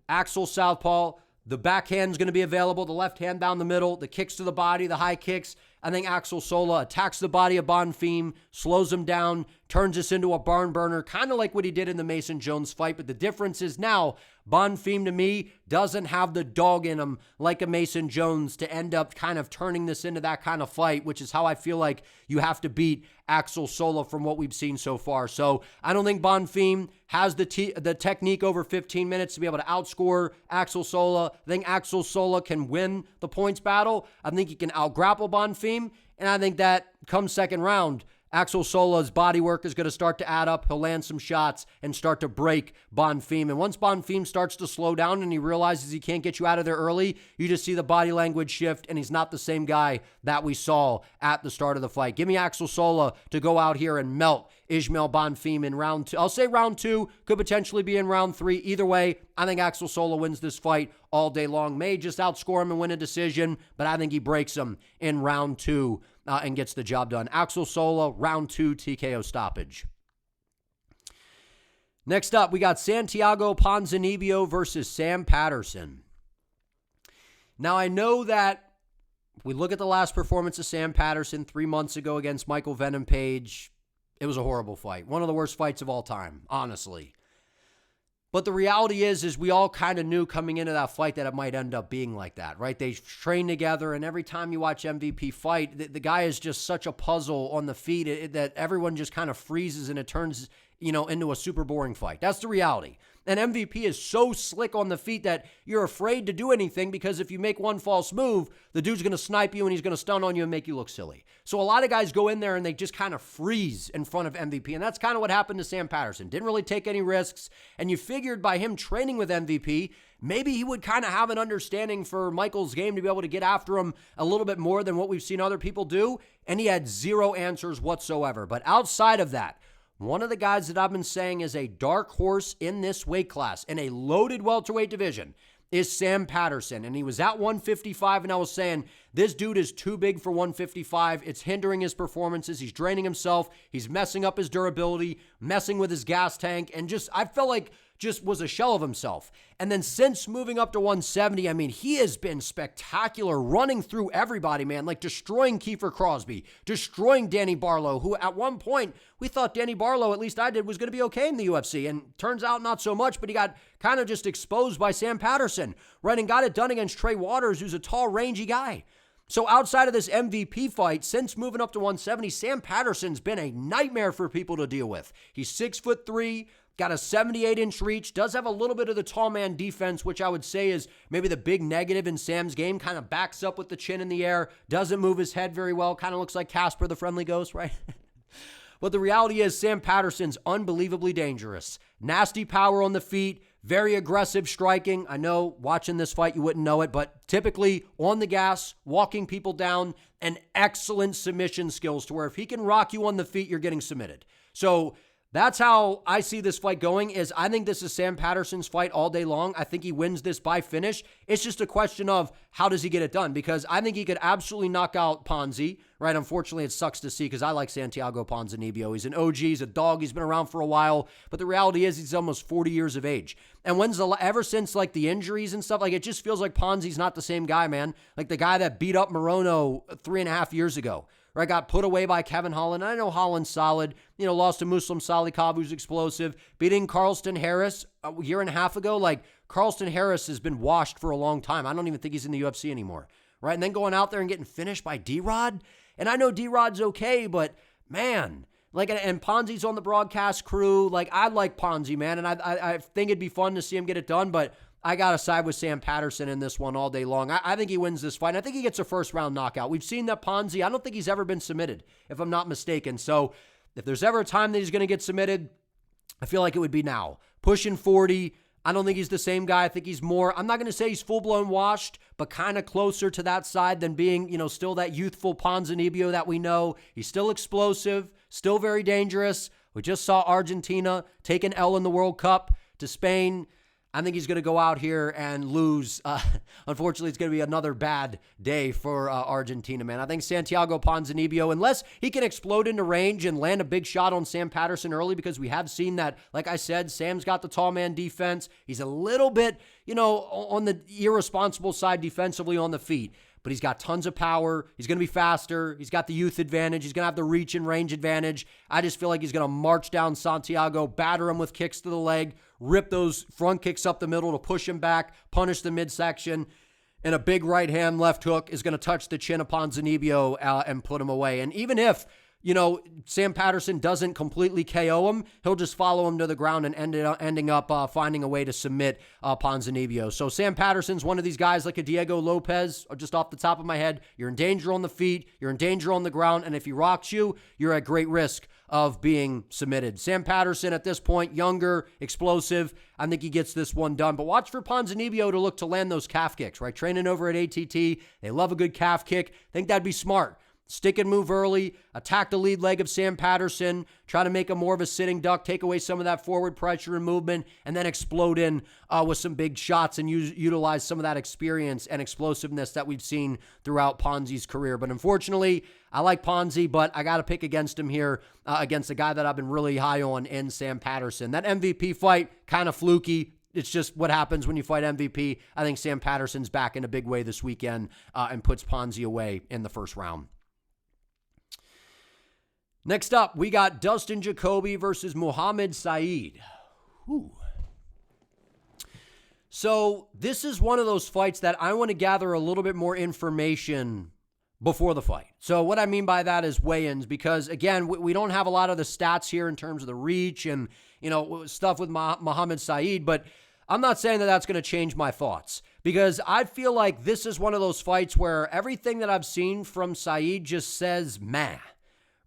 Axel southpaw. The backhand's going to be available, the left hand down the middle, the kicks to the body, the high kicks. I think Axel Sola attacks the body of Bonfim, slows him down, turns this into a barn burner, kind of like what he did in the Mason Jones fight. But the difference is now Bonfim, to me, doesn't have the dog in him like a Mason Jones to end up kind of turning this into that kind of fight, which is how I feel like you have to beat Axel Sola from what we've seen so far. So I don't think Bonfim has the technique over 15 minutes to be able to outscore Axel Sola. I think Axel Sola can win the points battle. I think he can outgrapple Bonfim, and I think that come second round, Axel Sola's body work is going to start to add up. He'll land some shots and start to break Bonfim. And once Bonfim starts to slow down and he realizes he can't get you out of there early, you just see the body language shift, and he's not the same guy that we saw at the start of the fight. Give me Axel Sola to go out here and melt Ismael Bonfim in round 2. I'll say round 2, could potentially be in round 3. Either way, I think Axel Sola wins this fight all day long. May just outscore him and win a decision, but I think he breaks him in round 2. And gets the job done. Axel Sola, round 2, TKO stoppage. Next up, we got Santiago Ponzinibbio versus Sam Patterson. Now, I know that we look at the last performance of Sam Patterson 3 months ago against Michael Venom Page. It was a horrible fight. One of the worst fights of all time, honestly. But the reality is we all kind of knew coming into that fight that it might end up being like that, right? They train together, and every time you watch MVP fight, the guy is just such a puzzle on the feet that everyone just kind of freezes and it turns, into a super boring fight. That's the reality. And MVP is so slick on the feet that you're afraid to do anything because if you make one false move, the dude's going to snipe you and he's going to stun on you and make you look silly. So a lot of guys go in there and they just kind of freeze in front of MVP. And that's kind of what happened to Sam Patterson. Didn't really take any risks. And you figured by him training with MVP, maybe he would kind of have an understanding for Michael's game to be able to get after him a little bit more than what we've seen other people do. And he had zero answers whatsoever. But outside of that, one of the guys that I've been saying is a dark horse in this weight class, in a loaded welterweight division, is Sam Patterson. And he was at 155, and I was saying, this dude is too big for 155. It's hindering his performances. He's draining himself. He's messing up his durability, messing with his gas tank, and I felt like just was a shell of himself. And then since moving up to 170, I mean, he has been spectacular, running through everybody, man, like destroying Kiefer Crosby, destroying Danny Barlow, who at one point we thought Danny Barlow, at least I did, was going to be okay in the UFC. And turns out not so much, but he got kind of just exposed by Sam Patterson, right? And got it done against Trey Waters, who's a tall, rangy guy. So outside of this MVP fight, since moving up to 170, Sam Patterson's been a nightmare for people to deal with. He's 6'3", got a 78-inch reach, does have a little bit of the tall man defense, which I would say is maybe the big negative in Sam's game. Kind of backs up with the chin in the air, doesn't move his head very well, kind of looks like Casper the Friendly Ghost, right? But the reality is Sam Patterson's unbelievably dangerous. Nasty power on the feet, very aggressive striking. I know watching this fight you wouldn't know it, but typically on the gas, walking people down, and excellent submission skills to where if he can rock you on the feet, you're getting submitted. So that's how I see this fight going. Is I think this is Sam Patterson's fight all day long. I think he wins this by finish. It's just a question of how does he get it done, because I think he could absolutely knock out Ponzi, right? Unfortunately, it sucks to see because I like Santiago Ponzinibbio. He's an OG, he's a dog, he's been around for a while, but the reality is he's almost 40 years of age. And ever since like the injuries and stuff, like it just feels like Ponzi's not the same guy, man. Like the guy that beat up Morono 3.5 years ago. Right, got put away by Kevin Holland. I know Holland's solid. Lost to Muslim Salikov, who's explosive. Beating Carlston Harris a year and a half ago. Like, Carlston Harris has been washed for a long time. I don't even think he's in the UFC anymore. Right, and then going out there and getting finished by D-Rod. And I know D-Rod's okay, but man, like, and Ponzi's on the broadcast crew. Like, I like Ponzi, man, and I think it'd be fun to see him get it done, but I got to side with Sam Patterson in this one all day long. I think he wins this fight. I think he gets a first-round knockout. We've seen that Ponzi, I don't think he's ever been submitted, if I'm not mistaken. So if there's ever a time that he's going to get submitted, I feel like it would be now. Pushing 40, I don't think he's the same guy. I think he's more, I'm not going to say he's full-blown washed, but kind of closer to that side than being, still that youthful Ponzinibbio that we know. He's still explosive, still very dangerous. We just saw Argentina take an L in the World Cup to Spain. I think he's going to go out here and lose. Unfortunately, it's going to be another bad day for Argentina, man. I think Santiago Ponzinibbio, unless he can explode into range and land a big shot on Sam Patterson early, because we have seen that, like I said, Sam's got the tall man defense. He's a little bit, on the irresponsible side defensively on the feet. But he's got tons of power. He's going to be faster. He's got the youth advantage. He's going to have the reach and range advantage. I just feel like he's going to march down Santiago, batter him with kicks to the leg, rip those front kicks up the middle to push him back, punish the midsection, and a big right hand left hook is going to touch the chin of Ponzinibbio and put him away. And even if Sam Patterson doesn't completely KO him, he'll just follow him to the ground and ending up finding a way to submit Ponzinibbio. So Sam Patterson's one of these guys like a Diego Lopez, just off the top of my head. You're in danger on the feet, you're in danger on the ground, and if he rocks you, you're at great risk of being submitted. Sam Patterson at this point, younger, explosive. I think he gets this one done. But watch for Ponzinibbio to look to land those calf kicks, right? Training over at ATT, they love a good calf kick. I think that'd be smart. Stick and move early, attack the lead leg of Sam Patterson, try to make him more of a sitting duck, take away some of that forward pressure and movement, and then explode in with some big shots and utilize some of that experience and explosiveness that we've seen throughout Ponzi's career. But unfortunately, I like Ponzi, but I got to pick against him here against a guy that I've been really high on in Sam Patterson. That MVP fight, kind of fluky. It's just what happens when you fight MVP. I think Sam Patterson's back in a big way this weekend and puts Ponzi away in the first round. Next up, we got Dustin Jacoby versus Mohammed Said. Whew. So this is one of those fights that I want to gather a little bit more information before the fight. So what I mean by that is weigh-ins, because again, we don't have a lot of the stats here in terms of the reach and, stuff with Mohammed Sayyid, but I'm not saying that that's going to change my thoughts, because I feel like this is one of those fights where everything that I've seen from Sayyid just says meh,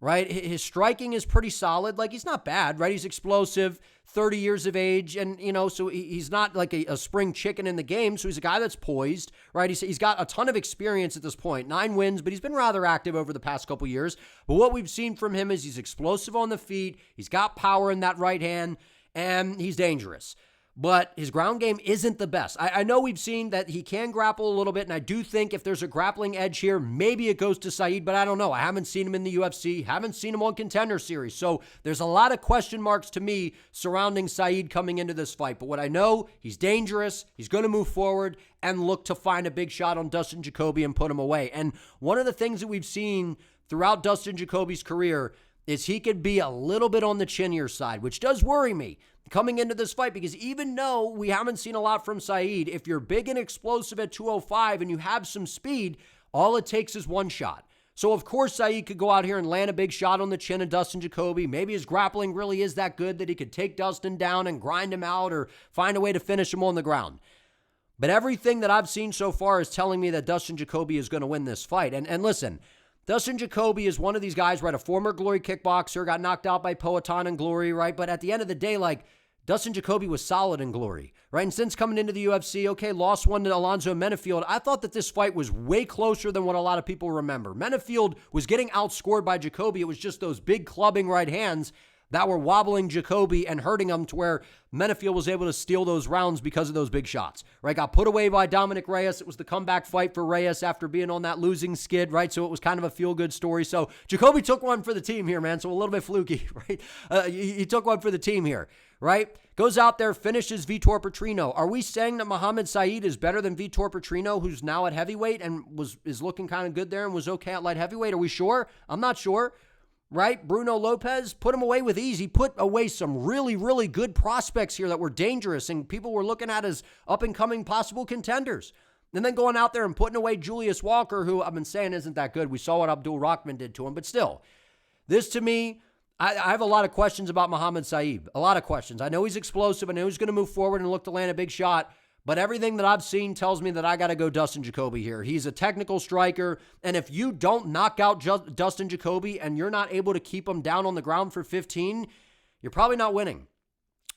right? His striking is pretty solid. Like, he's not bad, right? He's explosive, 30 years of age, and, so he's not like a spring chicken in the game, so he's a guy that's poised, right? He's got a ton of experience at this point, 9 wins, but he's been rather active over the past couple years. But what we've seen from him is he's explosive on the feet, he's got power in that right hand, and he's dangerous. But his ground game isn't the best. I know we've seen that he can grapple a little bit, and I do think if there's a grappling edge here, maybe it goes to Sayyid, but I don't know. I haven't seen him in the UFC, haven't seen him on Contender Series, so there's a lot of question marks to me surrounding Sayyid coming into this fight. But what I know, he's dangerous, he's going to move forward and look to find a big shot on Dustin Jacoby and put him away. And one of the things that we've seen throughout Dustin Jacoby's career is he could be a little bit on the chinnier side, which does worry me coming into this fight, because even though we haven't seen a lot from Sayyid, if you're big and explosive at 205 and you have some speed, all it takes is one shot. So of course Sayyid could go out here and land a big shot on the chin of Dustin Jacoby. Maybe his grappling really is that good that he could take Dustin down and grind him out or find a way to finish him on the ground. But everything that I've seen so far is telling me that Dustin Jacoby is going to win this fight. And listen, Dustin Jacoby is one of these guys, right? A former Glory kickboxer, got knocked out by Poatan in Glory, right? But at the end of the day, like, Dustin Jacoby was solid in Glory, right? And since coming into the UFC, okay, lost one to Alonzo Menefield. I thought that this fight was way closer than what a lot of people remember. Menefield was getting outscored by Jacoby. It was just those big clubbing right hands that were wobbling Jacoby and hurting him to where Menefield was able to steal those rounds because of those big shots, right? Got put away by Dominic Reyes. It was the comeback fight for Reyes after being on that losing skid, right? So it was kind of a feel-good story. So Jacoby took one for the team here, man. So a little bit fluky, right? He took one for the team here, right? Goes out there, finishes Vitor Petrino. Are we saying that Mohammed Sayyid is better than Vitor Petrino, who's now at heavyweight and is looking kind of good there and was okay at light heavyweight? Are we sure? I'm not sure. Right? Bruno Lopez, put him away with ease. He put away some really, really good prospects here that were dangerous and people were looking at as up-and-coming possible contenders. And then going out there and putting away Julius Walker, who I've been saying isn't that good. We saw what Abdul Rahman did to him, but still. This, to me, I have a lot of questions about Mohammed Sayyid. A lot of questions. I know he's explosive. I know he's going to move forward and look to land a big shot. But everything that I've seen tells me that I got to go Dustin Jacoby here. He's a technical striker, and if you don't knock out Dustin Jacoby and you're not able to keep him down on the ground for 15, you're probably not winning,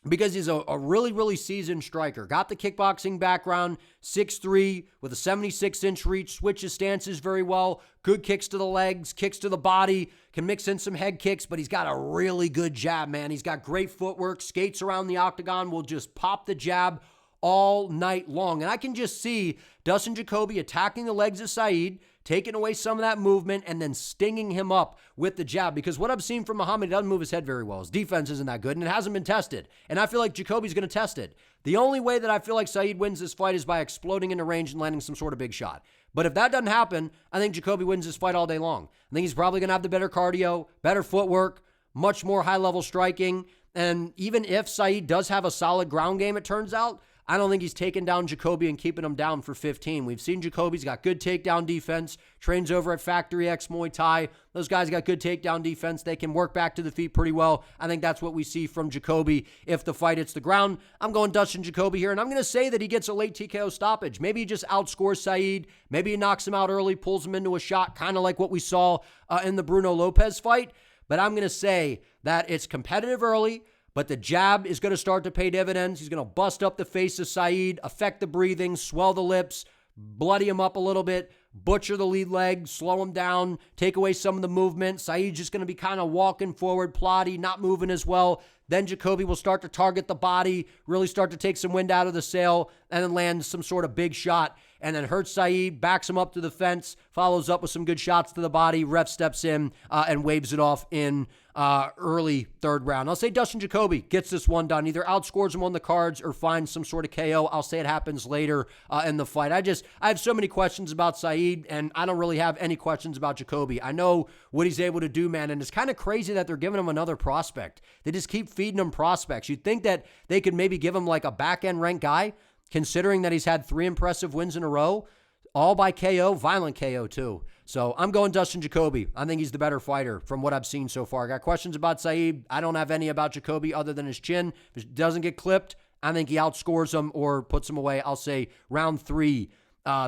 because he's a really, really seasoned striker. Got the kickboxing background, 6'3", with a 76-inch reach, switches stances very well, good kicks to the legs, kicks to the body, can mix in some head kicks, but he's got a really good jab, man. He's got great footwork, skates around the octagon, will just pop the jab all night long. And I can just see Dustin Jacoby attacking the legs of Sayyid, taking away some of that movement, and then stinging him up with the jab. Because what I've seen from Mohammed, he doesn't move his head very well. His defense isn't that good, and it hasn't been tested. And I feel like Jacoby's going to test it. The only way that I feel like Sayyid wins this fight is by exploding into range and landing some sort of big shot. But if that doesn't happen, I think Jacoby wins this fight all day long. I think he's probably going to have the better cardio, better footwork, much more high-level striking. And even if Sayyid does have a solid ground game, it turns out, I don't think he's taking down Jacoby and keeping him down for 15. We've seen Jacoby's got good takedown defense, trains over at Factory X Muay Thai. Those guys got good takedown defense. They can work back to the feet pretty well. I think that's what we see from Jacoby if the fight hits the ground. I'm going Dustin Jacoby here, and I'm going to say that he gets a late TKO stoppage. Maybe he just outscores Sayyid. Maybe he knocks him out early, pulls him into a shot, kind of like what we saw in the Bruno Lopez fight. But I'm going to say that it's competitive early, but the jab is going to start to pay dividends. He's going to bust up the face of Sayyid, affect the breathing, swell the lips, bloody him up a little bit, butcher the lead leg, slow him down, take away some of the movement. Sayyid's just going to be kind of walking forward, plotty, not moving as well. Then Jacoby will start to target the body, really start to take some wind out of the sail, and then land some sort of big shot, and then hurts Sayyid, backs him up to the fence, follows up with some good shots to the body. Ref steps in and waves it off in early third round. I'll say Dustin Jacoby gets this one done, either outscores him on the cards or finds some sort of KO. I'll say it happens later in the fight. I have so many questions about Sayyid, and I don't really have any questions about Jacoby. I know what he's able to do, man, and it's kind of crazy that they're giving him another prospect. They just keep feeding him prospects. You'd think that they could maybe give him like a back-end ranked guy, considering that he's had 3 impressive wins in a row, all by KO, violent KO too. So I'm going Dustin Jacoby. I think he's the better fighter from what I've seen so far. I got questions about Saeed. I don't have any about Jacoby other than his chin. If it doesn't get clipped, I think he outscores him or puts him away. I'll say round 3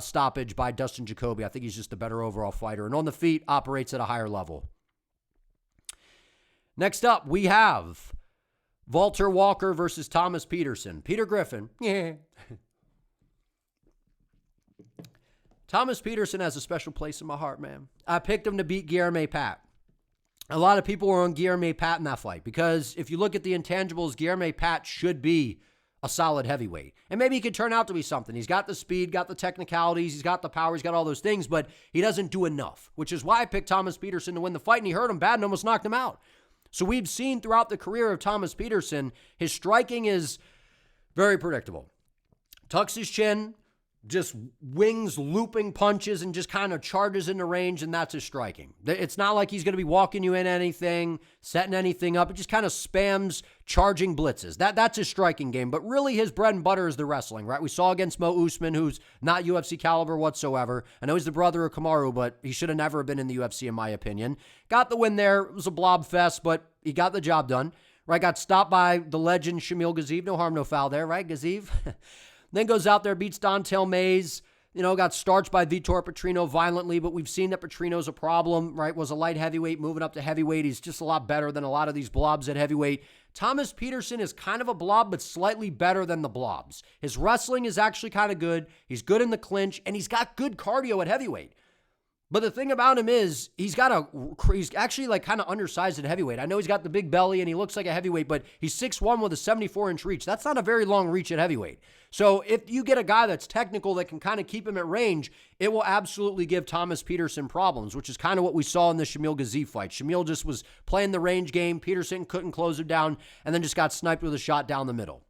stoppage by Dustin Jacoby. I think he's just the better overall fighter. And on the feet, operates at a higher level. Next up, we have Valter Walker versus Thomas Peterson. Peter Griffin. Yeah. Thomas Peterson has a special place in my heart, man. I picked him to beat Guilherme Pat. A lot of people were on Guilherme Pat in that fight because if you look at the intangibles, Guilherme Pat should be a solid heavyweight. And maybe he could turn out to be something. He's got the speed, got the technicalities, he's got the power, he's got all those things, but he doesn't do enough, which is why I picked Thomas Peterson to win the fight, and he hurt him bad and almost knocked him out. So we've seen throughout the career of Thomas Peterson, his striking is very predictable. Tucks his chin, just wings looping punches and just kind of charges into range, and that's his striking. It's not like he's going to be walking you in anything, setting anything up. It just kind of spams charging blitzes. That's his striking game, but really his bread and butter is the wrestling, right? We saw against Mo Usman, who's not UFC caliber whatsoever. I know he's the brother of Kamaru, but he should have never been in the UFC in my opinion. Got the win there. It was a blob fest, but he got the job done, right? Got stopped by the legend Shamil Gaziev. No harm, no foul there, right, Gaziev? Then goes out there, beats Dontel Mays, got starched by Vitor Petrino violently, but we've seen that Petrino's a problem, right? Was a light heavyweight, moving up to heavyweight. He's just a lot better than a lot of these blobs at heavyweight. Thomas Peterson is kind of a blob, but slightly better than the blobs. His wrestling is actually kind of good. He's good in the clinch, and he's got good cardio at heavyweight. But the thing about him is he's actually like kind of undersized at heavyweight. I know he's got the big belly and he looks like a heavyweight, but he's 6'1" with a 74-inch reach. That's not a very long reach at heavyweight. So if you get a guy that's technical that can kind of keep him at range, it will absolutely give Thomas Peterson problems, which is kind of what we saw in the Shamil Gaziev fight. Shamil just was playing the range game. Peterson couldn't close him down and then just got sniped with a shot down the middle.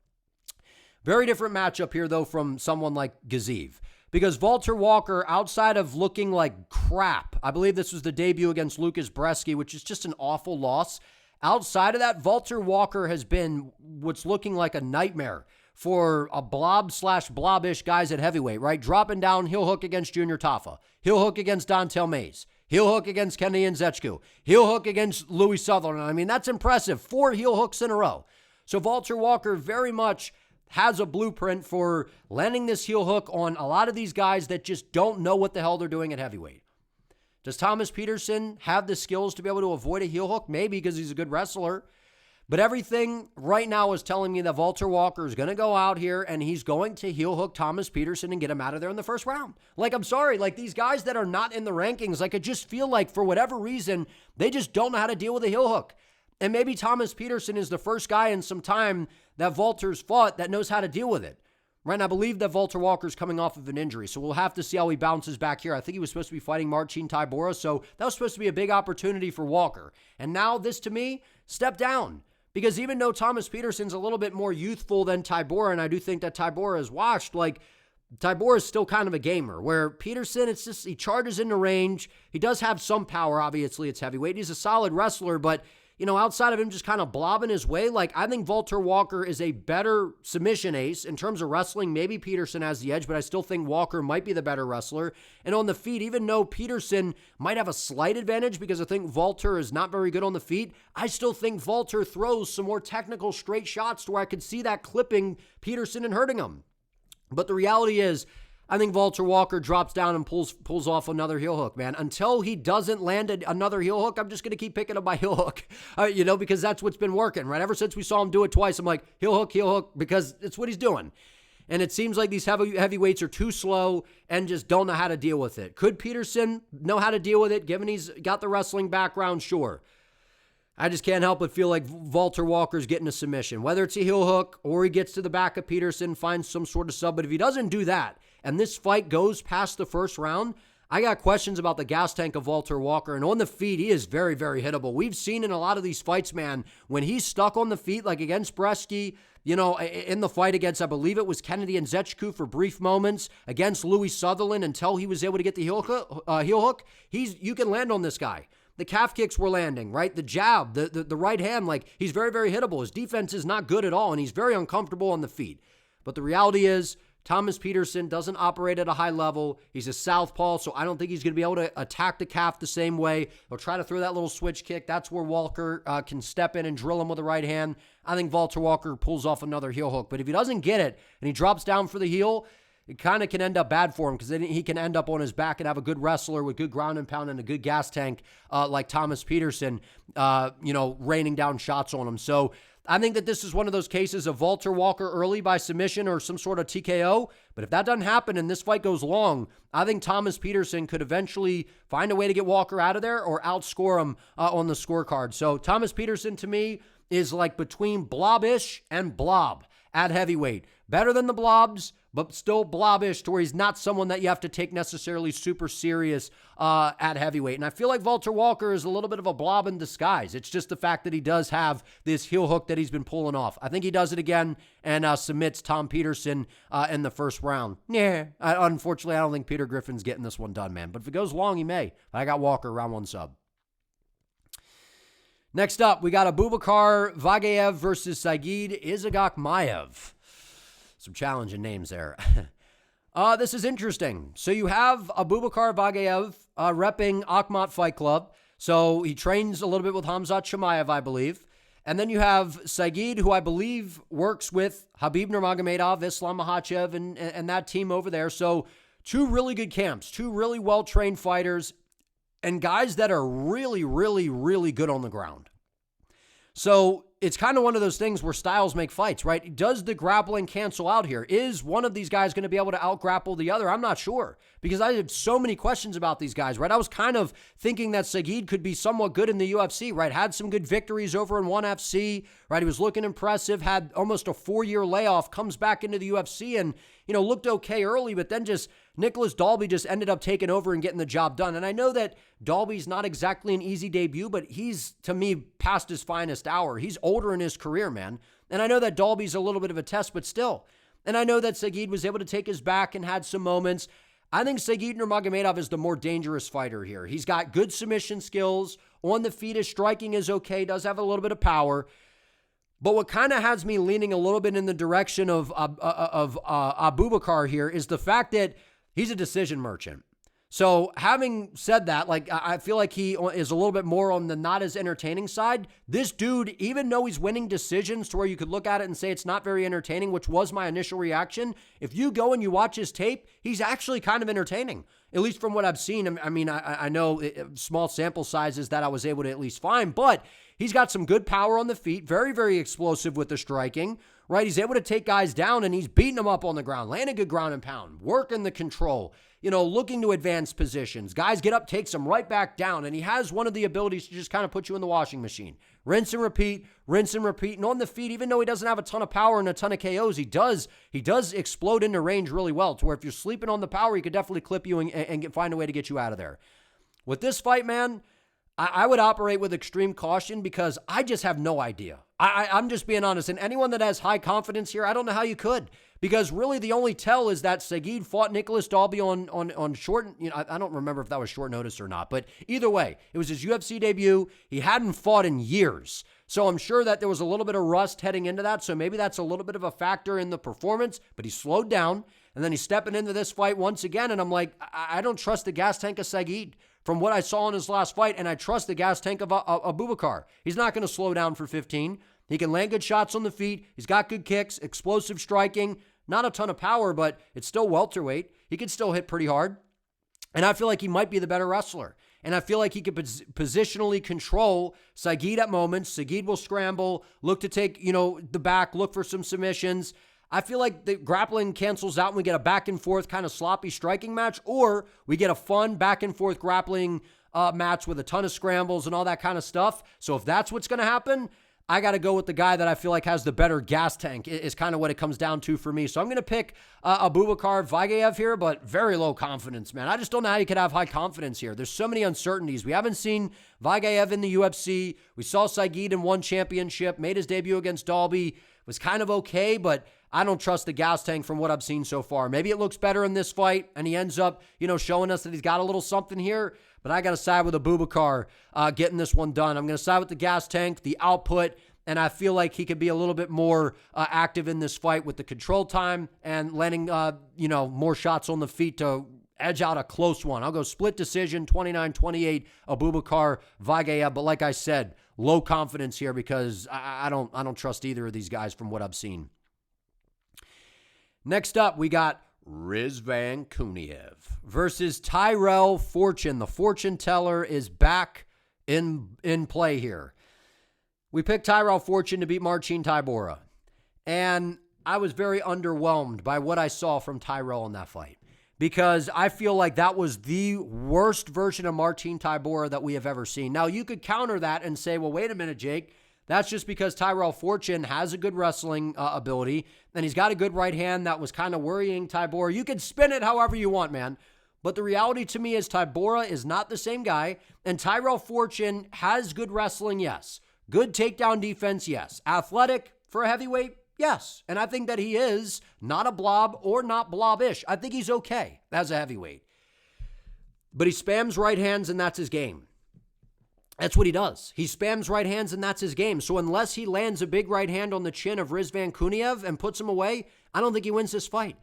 Very different matchup here, though, from someone like Gaziev. Because Valter Walker, outside of looking like crap, I believe this was the debut against Lucas Bresky, which is just an awful loss. Outside of that, Valter Walker has been what's looking like a nightmare for a blob/blobish guys at heavyweight, right? Dropping down, heel hook against Junior Tafa, heel hook against Dontel Mays, heel hook against Kenny Nzechukwu, heel hook against Louis Sutherland. I mean, that's impressive. 4 heel hooks in a row. So Valter Walker very much has a blueprint for landing this heel hook on a lot of these guys that just don't know what the hell they're doing at heavyweight. Does Thomas Peterson have the skills to be able to avoid a heel hook? Maybe, because he's a good wrestler. But everything right now is telling me that Valter Walker is going to go out here and he's going to heel hook Thomas Peterson and get him out of there in the first round. Like, I'm sorry, like these guys that are not in the rankings, like I just feel like for whatever reason, they just don't know how to deal with a heel hook. And maybe Thomas Peterson is the first guy in some time that Valter's fought that knows how to deal with it. Right, and I believe that Valter Walker's coming off of an injury, so we'll have to see how he bounces back here. I think he was supposed to be fighting Marcin Tybura, so that was supposed to be a big opportunity for Walker. And now this, to me, step down. Because even though Thomas Peterson's a little bit more youthful than Tybura, and I do think that Tybura is washed, like, Tybura is still kind of a gamer, where Peterson, it's just, he charges into range. He does have some power, obviously, it's heavyweight. He's a solid wrestler, but outside of him just kind of blobbing his way, like, I think Valter Walker is a better submission ace. In terms of wrestling, maybe Peterson has the edge, but I still think Walker might be the better wrestler. And on the feet, even though Peterson might have a slight advantage because I think Valter is not very good on the feet, I still think Valter throws some more technical straight shots to where I could see that clipping Peterson and hurting him. But the reality is, I think Valter Walker drops down and pulls off another heel hook, man. Until he doesn't land another heel hook, I'm just going to keep picking up my heel hook, because that's what's been working, right? Ever since we saw him do it twice, I'm like, heel hook, because it's what he's doing. And it seems like these heavyweights are too slow and just don't know how to deal with it. Could Peterson know how to deal with it, given he's got the wrestling background? Sure. I just can't help but feel like Valter Walker's getting a submission. Whether it's a heel hook or he gets to the back of Peterson, finds some sort of sub. But if he doesn't do that, and this fight goes past the first round, I got questions about the gas tank of Valter Walker. And on the feet, he is very, very hittable. We've seen in a lot of these fights, man, when he's stuck on the feet, like against Bresky, in the fight against, I believe it was Kennedy Nzechukwu for brief moments, against Louis Sutherland until he was able to get the heel hook, you can land on this guy. The calf kicks were landing, right? The jab, the right hand, like, he's very, very hittable. His defense is not good at all, and he's very uncomfortable on the feet. But the reality is, Thomas Peterson doesn't operate at a high level. He's a southpaw, so I don't think he's going to be able to attack the calf the same way. He'll try to throw that little switch kick. That's where Walker can step in and drill him with the right hand. I think Valter Walker pulls off another heel hook. But if he doesn't get it and he drops down for the heel, it kind of can end up bad for him because then he can end up on his back and have a good wrestler with good ground and pound and a good gas tank like Thomas Peterson, raining down shots on him. So I think that this is one of those cases of Valter Walker early by submission or some sort of TKO. But if that doesn't happen and this fight goes long, I think Thomas Peterson could eventually find a way to get Walker out of there or outscore him on the scorecard. So Thomas Peterson to me is like between blob-ish and blob at heavyweight. Better than the blobs, but still blob-ish to where he's not someone that you have to take necessarily super serious at heavyweight. And I feel like Valter Walker is a little bit of a blob in disguise. It's just the fact that he does have this heel hook that he's been pulling off. I think he does it again and submits Tom Peterson in the first round. Unfortunately, I don't think Peter Griffin's getting this one done, man. But if it goes long, he may. I got Walker round 1 sub. Next up, we got Abubakar Vagev versus Saygid Isagokmaev. Some challenging names there. This is interesting. So you have Abubakar Vagev repping Akhmat Fight Club. So he trains a little bit with Khamzat Chimaev, I believe. And then you have Saygid, who I believe works with Khabib Nurmagomedov, Islam Makhachev, and that team over there. So 2 really good camps, 2 really well-trained fighters, and guys that are really, really, really good on the ground. So it's kind of one of those things where styles make fights, right? Does the grappling cancel out here? Is one of these guys going to be able to out-grapple the other? I'm not sure because I have so many questions about these guys, right? I was kind of thinking that Saygid could be somewhat good in the UFC, right? Had some good victories over in ONE FC, right? He was looking impressive, had almost a 4-year layoff, comes back into the UFC and, looked okay early, but then just Nicholas Dalby just ended up taking over and getting the job done. And I know that Dalby's not exactly an easy debut, but he's, to me, past his finest hour. He's older in his career, man. And I know that Dalby's a little bit of a test, but still. And I know that Saygid was able to take his back and had some moments. I think Saygid Nurmagomedov is the more dangerous fighter here. He's got good submission skills. On the feet, his striking is okay, does have a little bit of power. But what kind of has me leaning a little bit in the direction of Abubakar here is the fact that he's a decision merchant. So having said that, I feel like he is a little bit more on the not as entertaining side. This dude, even though he's winning decisions to where you could look at it and say it's not very entertaining, which was my initial reaction, if you go and you watch his tape, he's actually kind of entertaining, at least from what I've seen. I mean, I know small sample sizes that I was able to at least find, but he's got some good power on the feet, very, very explosive with the striking, right? He's able to take guys down and he's beating them up on the ground, landing good ground and pound, working the control, looking to advance positions. Guys get up, takes them right back down, and he has one of the abilities to just kind of put you in the washing machine. Rinse and repeat, rinse and repeat. And on the feet, even though he doesn't have a ton of power and a ton of KOs, he does explode into range really well to where if you're sleeping on the power, he could definitely clip you and find a way to get you out of there. With this fight, man, I would operate with extreme caution because I just have no idea. I'm just being honest. And anyone that has high confidence here, I don't know how you could. Because really the only tell is that Saygid fought Nicholas Dalby on short, I don't remember if that was short notice or not. But either way, it was his UFC debut. He hadn't fought in years. So I'm sure that there was a little bit of rust heading into that. So maybe that's a little bit of a factor in the performance. But he slowed down. And then he's stepping into this fight once again. And I'm like, I don't trust the gas tank of Saygid from what I saw in his last fight, and I trust the gas tank of Abubakar. He's not going to slow down for 15. He can land good shots on the feet. He's got good kicks, explosive striking, not a ton of power, but it's still welterweight. He can still hit pretty hard. And I feel like he might be the better wrestler. And I feel like he could positionally control Saygid at moments. Saygid will scramble, look to take, the back, look for some submissions. I feel like the grappling cancels out and we get a back and forth kind of sloppy striking match, or we get a fun back and forth grappling match with a ton of scrambles and all that kind of stuff. So if that's what's going to happen, I got to go with the guy that I feel like has the better gas tank is kind of what it comes down to for me. So I'm going to pick Abubakar Vagev here, but very low confidence, man. I just don't know how you could have high confidence here. There's so many uncertainties. We haven't seen Vagev in the UFC. We saw Saygid in one championship, made his debut against Dalby, was kind of okay, but I don't trust the gas tank from what I've seen so far. Maybe it looks better in this fight, and he ends up, showing us that he's got a little something here. But I got to side with Abubakar getting this one done. I'm going to side with the gas tank, the output, and I feel like he could be a little bit more active in this fight with the control time and landing, more shots on the feet to edge out a close one. I'll go split decision, 29-28, Abubakar, Vagev. But like I said, low confidence here because I don't trust either of these guys from what I've seen. Next up, we got Rizvan Kuniev versus Tyrell Fortune. The fortune teller is back in play here. We picked Tyrell Fortune to beat Marcin Tybura, and I was very underwhelmed by what I saw from Tyrell in that fight because I feel like that was the worst version of Marcin Tybura that we have ever seen. Now, you could counter that and say, well, wait a minute, Jake. That's just because Tyrell Fortune has a good wrestling ability, and he's got a good right hand that was kind of worrying Tybura. You can spin it however you want, man. But the reality to me is Tybura is not the same guy, and Tyrell Fortune has good wrestling, yes. Good takedown defense, yes. Athletic for a heavyweight, yes. And I think that he is not a blob or not blob-ish. I think he's okay as a heavyweight. But he spams right hands, and that's his game. That's what he does. He spams right hands, and that's his game. So unless he lands a big right hand on the chin of Rizvan Kuniev and puts him away, I don't think he wins this fight.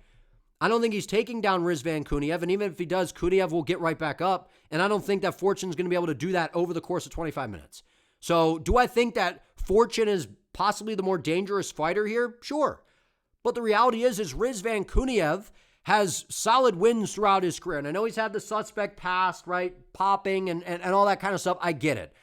I don't think he's taking down Rizvan Kuniev, and even if he does, Kuniev will get right back up, and I don't think that Fortune's going to be able to do that over the course of 25 minutes. So do I think that Fortune is possibly the more dangerous fighter here? Sure. But the reality is Rizvan Kuniev has solid wins throughout his career. And I know he's had the suspect past, right? Popping and all that kind of stuff. I get it.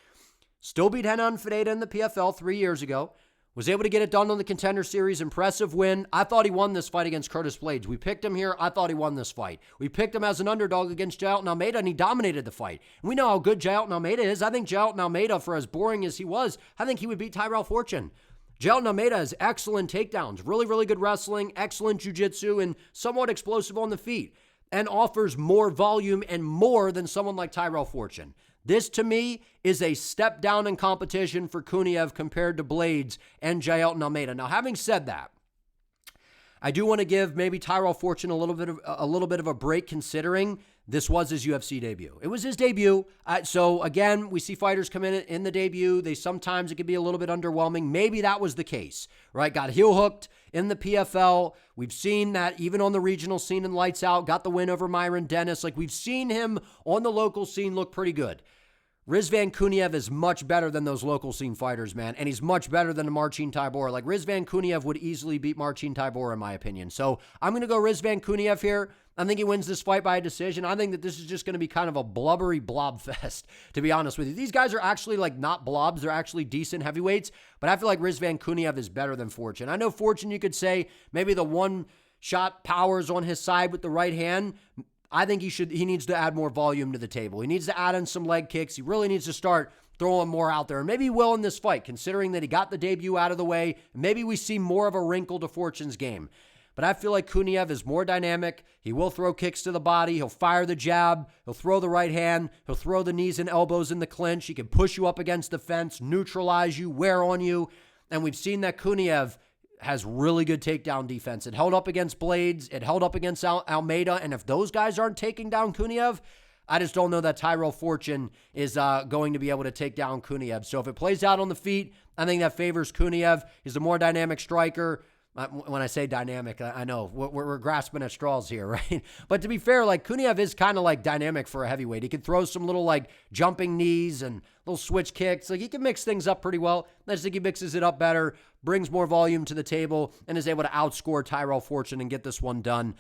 Still beat Renan Fededa in the PFL 3 years ago. Was able to get it done on the Contender Series. Impressive win. I thought he won this fight against Curtis Blades. We picked him here. I thought he won this fight. We picked him as an underdog against Jailton Almeida, and he dominated the fight. And we know how good Jailton Almeida is. I think Jailton Almeida, for as boring as he was, I think he would beat Tyrell Fortune. Jailton Almeida has excellent takedowns, really, really good wrestling, excellent jiu-jitsu, and somewhat explosive on the feet, and offers more volume and more than someone like Tyrell Fortune. This, to me, is a step down in competition for Kuniev compared to Blades and Jailton Almeida. Now, having said that, I do want to give maybe Tyrell Fortune a little bit of a break considering this was his UFC debut. It was his debut. So again, we see fighters come in the debut. Sometimes it can be a little bit underwhelming. Maybe that was the case, right? Got heel hooked in the PFL. We've seen that even on the regional scene in Lights Out, got the win over Myron Dennis. Like we've seen him on the local scene look pretty good. Rizvan Kuniev is much better than those local scene fighters, man. And he's much better than Marcin Tybura. Like Rizvan Kuniev would easily beat Marcin Tybura in my opinion. So I'm going to go Rizvan Kuniev here. I think he wins this fight by a decision. I think that this is just going to be kind of a blubbery blob fest, to be honest with you. These guys are actually like not blobs. They're actually decent heavyweights. But I feel like Rizvan Kuniev is better than Fortune. I know Fortune, you could say maybe the one-shot power's on his side with the right hand. I think he needs to add more volume to the table. He needs to add in some leg kicks. He really needs to start throwing more out there. And maybe he will in this fight, considering that he got the debut out of the way. Maybe we see more of a wrinkle to Fortune's game. But I feel like Kuniev is more dynamic. He will throw kicks to the body. He'll fire the jab. He'll throw the right hand. He'll throw the knees and elbows in the clinch. He can push you up against the fence, neutralize you, wear on you. And we've seen that Kuniev has really good takedown defense. It held up against Blades. It held up against Almeida. And if those guys aren't taking down Kuniev, I just don't know that Tyrell Fortune is going to be able to take down Kuniev. So if it plays out on the feet, I think that favors Kuniev. He's a more dynamic striker. When I say dynamic, I know we're grasping at straws here, right? But to be fair, like Kuniev is kind of like dynamic for a heavyweight. He can throw some little like jumping knees and little switch kicks. Like he can mix things up pretty well. I just think he mixes it up better, brings more volume to the table, and is able to outscore Tyrell Fortune and get this one done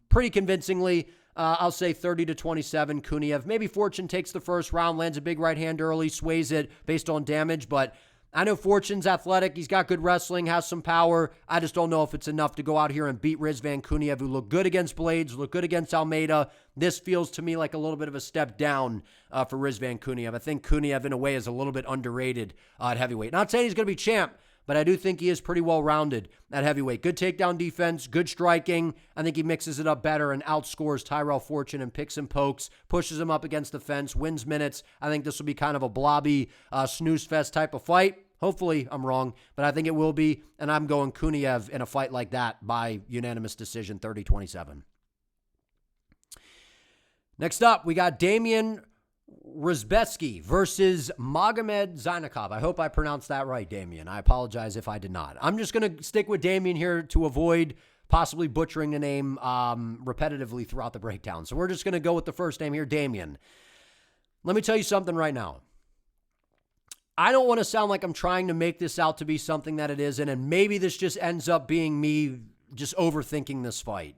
pretty convincingly. I'll say 30-27 Kuniev. Maybe Fortune takes the first round, lands a big right hand early, sways it based on damage, but I know Fortune's athletic. He's got good wrestling, has some power. I just don't know if it's enough to go out here and beat Rizvan Kuniev, who looked good against Blades, looked good against Almeida. This feels to me like a little bit of a step down for Rizvan Kuniev. I think Kuniev, in a way, is a little bit underrated at heavyweight. Not saying he's going to be champ, but I do think he is pretty well-rounded at heavyweight. Good takedown defense, good striking. I think he mixes it up better and outscores Tyrell Fortune and picks and pokes, pushes him up against the fence, wins minutes. I think this will be kind of a blobby snooze fest type of fight. Hopefully I'm wrong, but I think it will be, and I'm going Kuniev in a fight like that by unanimous decision, 30-27. Next up, we got Damian Rzepecki versus Magomed Ankalaev. I hope I pronounced that right, Damian. I apologize if I did not. I'm just going to stick with Damian here to avoid possibly butchering the name repetitively throughout the breakdown. So we're just going to go with the first name here, Damian. Let me tell you something right now. I don't want to sound like I'm trying to make this out to be something that it isn't, and maybe this just ends up being me just overthinking this fight.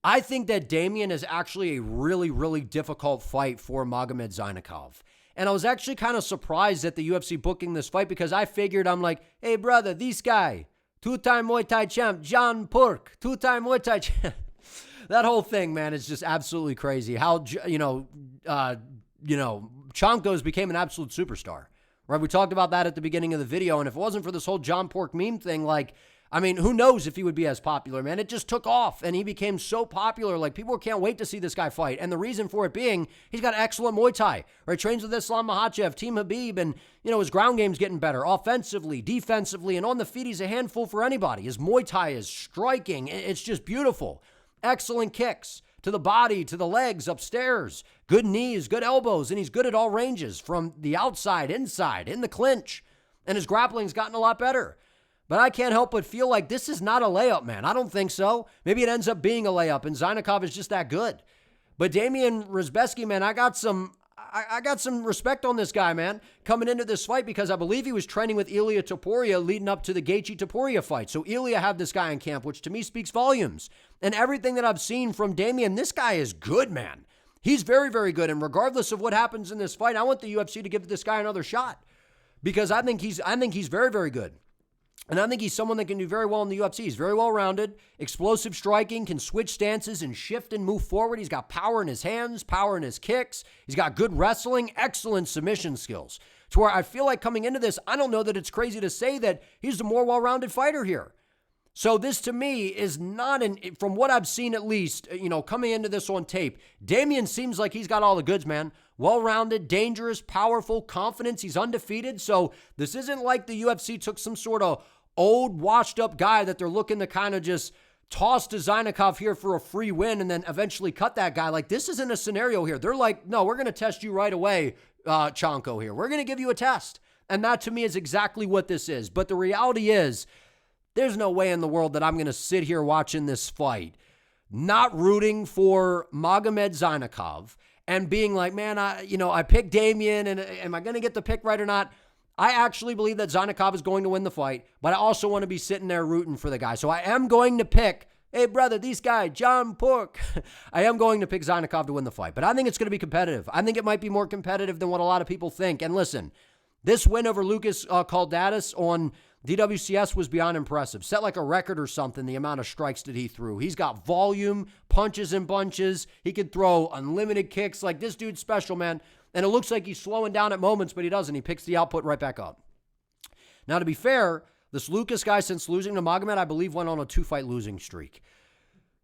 I think that Damian is actually a really, really difficult fight for Magomed Ankalaev. And I was actually kind of surprised at the UFC booking this fight because I figured, I'm like, hey, brother, this guy, two-time Muay Thai champ, John Pork, two-time Muay Thai champ. That whole thing, man, is just absolutely crazy. How, Chanko's became an absolute superstar. Right? We talked about that at the beginning of the video, and if it wasn't for this whole John Pork meme thing, who knows if he would be as popular, man? It just took off, and he became so popular. Like, people can't wait to see this guy fight. And the reason for it being, he's got excellent Muay Thai, right? Trains with Islam Makhachev, Team Habib, and, his ground game's getting better. Offensively, defensively, and on the feet, he's a handful for anybody. His Muay Thai is striking. It's just beautiful. Excellent kicks to the body, to the legs, upstairs. Good knees, good elbows, and he's good at all ranges, from the outside, inside, in the clinch. And his grappling's gotten a lot better. But I can't help but feel like this is not a layup, man. I don't think so. Maybe it ends up being a layup, and Ankalaev is just that good. But Damian Rzepecki, man, I got some respect on this guy, man, coming into this fight, because I believe he was training with Ilia Topuria leading up to the Gaethje-Topuria fight. So Ilia had this guy in camp, which to me speaks volumes. And everything that I've seen from Damian, this guy is good, man. He's very, very good. And regardless of what happens in this fight, I want the UFC to give this guy another shot, because I think he's very, very good. And I think he's someone that can do very well in the UFC. He's very well-rounded, explosive striking, can switch stances and shift and move forward. He's got power in his hands, power in his kicks. He's got good wrestling, excellent submission skills. To where I feel like coming into this, I don't know that it's crazy to say that he's the more well-rounded fighter here. So this to me is not, from what I've seen at least, coming into this on tape, Damian seems like he's got all the goods, man. Well-rounded, dangerous, powerful, confidence. He's undefeated. So this isn't like the UFC took some sort of old, washed-up guy that they're looking to kind of just toss to Ankalaev here for a free win and then eventually cut that guy. Like, this isn't a scenario here. They're like, no, we're going to test you right away, Chanko here. We're going to give you a test. And that, to me, is exactly what this is. But the reality is, there's no way in the world that I'm going to sit here watching this fight, not rooting for Magomed Ankalaev and being like, man, I picked Damian, and am I going to get the pick right or not? I actually believe that Ankalaev is going to win the fight, but I also want to be sitting there rooting for the guy. So I am going to pick, hey, brother, this guy, John Pork. I am going to pick Ankalaev to win the fight, but I think it's going to be competitive. I think it might be more competitive than what a lot of people think. And listen, this win over Lucas Caldatis on DWCS was beyond impressive. Set like a record or something, the amount of strikes that he threw. He's got volume, punches and bunches. He could throw unlimited kicks. Like, this dude's special, man. And it looks like he's slowing down at moments, but he doesn't. He picks the output right back up. Now, to be fair, this Lucas guy, since losing to Magomed, I believe went on a 2-fight losing streak.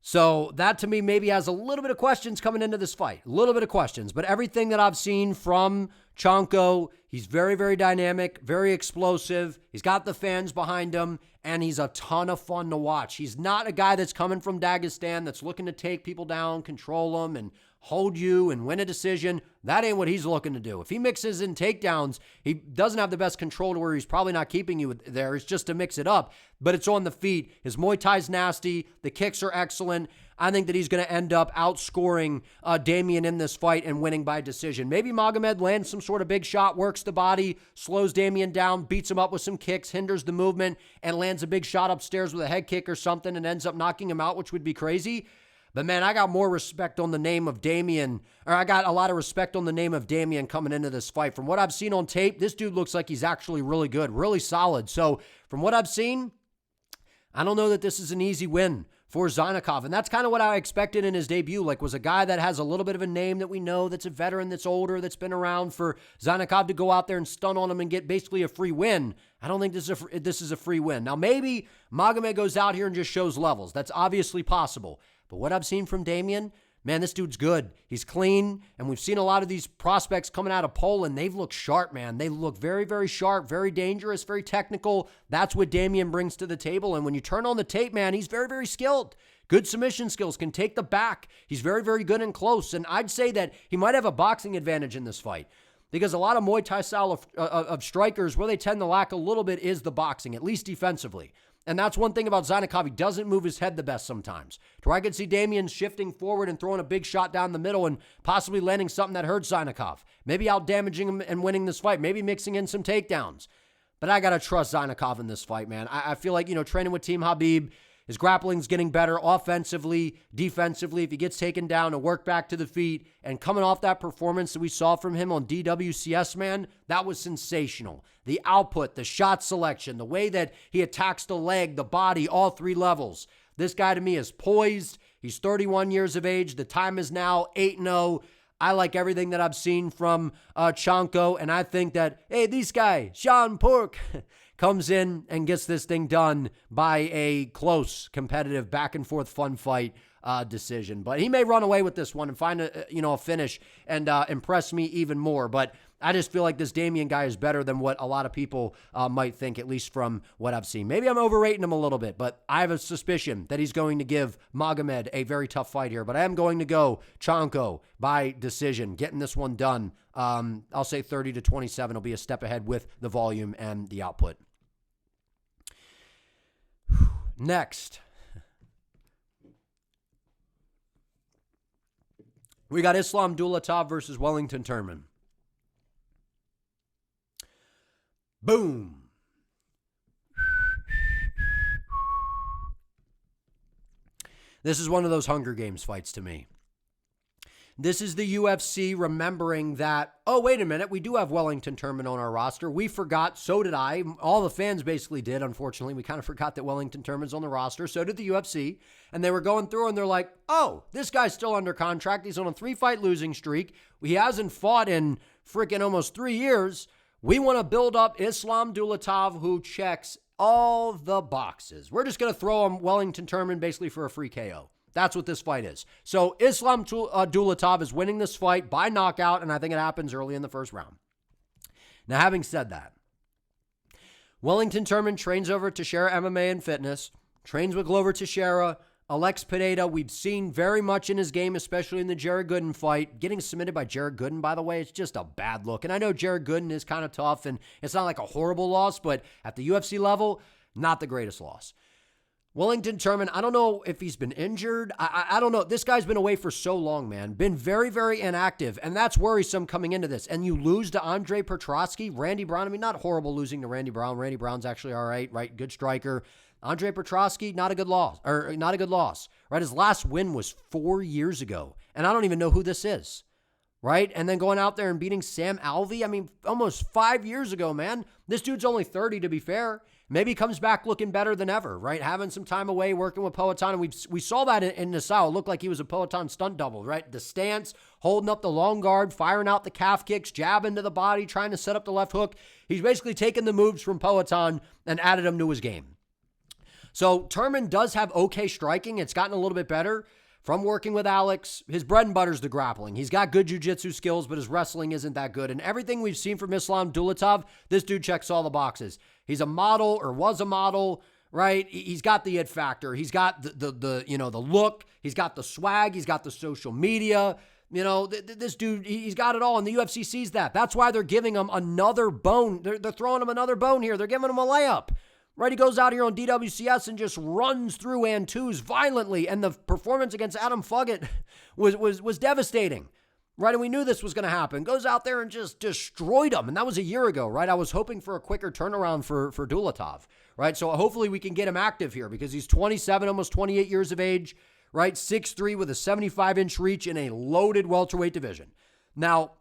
So that, to me, maybe has a little bit of questions coming into this fight. A little bit of questions. But everything that I've seen from Chanko, he's very, very dynamic, very explosive. He's got the fans behind him, and he's a ton of fun to watch. He's not a guy that's coming from Dagestan that's looking to take people down, control them, and hold you and win a decision. That ain't what he's looking to do. If he mixes in takedowns, he doesn't have the best control to where he's probably not keeping you there. It's just to mix it up, but it's on the feet. His Muay Thai's nasty. The kicks are excellent. I think that he's going to end up outscoring Damian in this fight and winning by decision. Maybe Magomed lands some sort of big shot, works the body, slows Damian down, beats him up with some kicks, hinders the movement, and lands a big shot upstairs with a head kick or something and ends up knocking him out, which would be crazy. But, man, I got more respect on the name of Damian, or I got a lot of respect on the name of Damian coming into this fight. From what I've seen on tape, this dude looks like he's actually really good, really solid. So, from what I've seen, I don't know that this is an easy win for Ankalaev. And that's kind of what I expected in his debut, was a guy that has a little bit of a name that we know, that's a veteran, that's older, that's been around, for Ankalaev to go out there and stun on him and get basically a free win. I don't think this is a free win. Now, maybe Magomed goes out here and just shows levels. That's obviously possible. But what I've seen from Damian, man, this dude's good. He's clean, and we've seen a lot of these prospects coming out of Poland. They've looked sharp, man. They look very, very sharp, very dangerous, very technical. That's what Damian brings to the table, and when you turn on the tape, man, he's very, very skilled. Good submission skills, can take the back. He's very, very good and close. And I'd say that he might have a boxing advantage in this fight because a lot of Muay Thai style of strikers, where they tend to lack a little bit is the boxing, at least defensively. And that's one thing about Zainakov. He doesn't move his head the best sometimes. To where I could see Damian shifting forward and throwing a big shot down the middle and possibly landing something that hurts Zainakov. Maybe out damaging him and winning this fight. Maybe mixing in some takedowns. But I got to trust Zainakov in this fight, man. I feel like, training with Team Khabib, his grappling's getting better offensively, defensively. If he gets taken down, a work back to the feet. And coming off that performance that we saw from him on DWCS, man, that was sensational. The output, the shot selection, the way that he attacks the leg, the body, all three levels. This guy to me is poised. He's 31 years of age. The time is now 8-0. I like everything that I've seen from Chanko, and I think that, hey, this guy, Sean Pork, comes in and gets this thing done by a close, competitive, back-and-forth fun fight decision. But he may run away with this one and find a finish and impress me even more. But I just feel like this Damian guy is better than what a lot of people might think, at least from what I've seen. Maybe I'm overrating him a little bit, but I have a suspicion that he's going to give Magomed a very tough fight here. But I am going to go Chanko by decision, getting this one done. I'll say 30-27 will be a step ahead with the volume and the output. Next, we got Islam Dulatov versus Wellington Turman. Boom. This is one of those Hunger Games fights to me. This is the UFC remembering that, oh, wait a minute, we do have Wellington Turman on our roster. We forgot, so did I. All the fans basically did, unfortunately. We kind of forgot that Wellington Turman's on the roster. So did the UFC. And they were going through and they're like, oh, this guy's still under contract. He's on a 3-fight losing streak. He hasn't fought in freaking almost 3 years. We want to build up Islam Dulatov, who checks all the boxes. We're just going to throw him Wellington Turman basically for a free KO. That's what this fight is. So Islam Dulatov is winning this fight by knockout, and I think it happens early in the first round. Now, having said that, Wellington Turman trains over at Teixeira MMA and Fitness, trains with Glover Teixeira, Alex Pineda. We've seen very much in his game, especially in the Jared Gooden fight. Getting submitted by Jared Gooden, by the way, it's just a bad look. And I know Jared Gooden is kind of tough, and it's not like a horrible loss, but at the UFC level, not the greatest loss. Wellington Turman, I don't know if he's been injured. I don't know. This guy's been away for so long, man. Been very, very inactive, and that's worrisome coming into this. And you lose to Andre Petroski, Randy Brown. I mean, not horrible losing to Randy Brown. Randy Brown's actually all right? Good striker. Andre Petroski, not a good loss, right? His last win was 4 years ago, and I don't even know who this is, right? And then going out there and beating Sam Alvey, I mean, almost 5 years ago, man. This dude's only 30, to be fair. Maybe he comes back looking better than ever, right? Having some time away, working with Poatan. And we saw that in Nassau. It looked like he was a Poatan stunt double, right? The stance, holding up the long guard, firing out the calf kicks, jabbing to the body, trying to set up the left hook. He's basically taken the moves from Poatan and added them to his game. So Turman does have okay striking. It's gotten a little bit better from working with Alex. His bread and butter is the grappling. He's got good jiu-jitsu skills, but his wrestling isn't that good. And everything we've seen from Islam Dulatov, this dude checks all the boxes. He's a model or was a model, right? He's got the it factor. He's got the look. He's got the swag. He's got the social media. This dude, he's got it all, and the UFC sees that. That's why they're giving him another bone. They're throwing him another bone here. They're giving him a layup. Right, he goes out here on DWCS and just runs through Antus violently, and the performance against Adam Fuggett was devastating. Right, and we knew this was going to happen. Goes out there and just destroyed him, and that was a year ago, right? I was hoping for a quicker turnaround for Dulatov, right? So hopefully we can get him active here because he's 27, almost 28 years of age, right? 6'3" with a 75-inch reach in a loaded welterweight division. Now,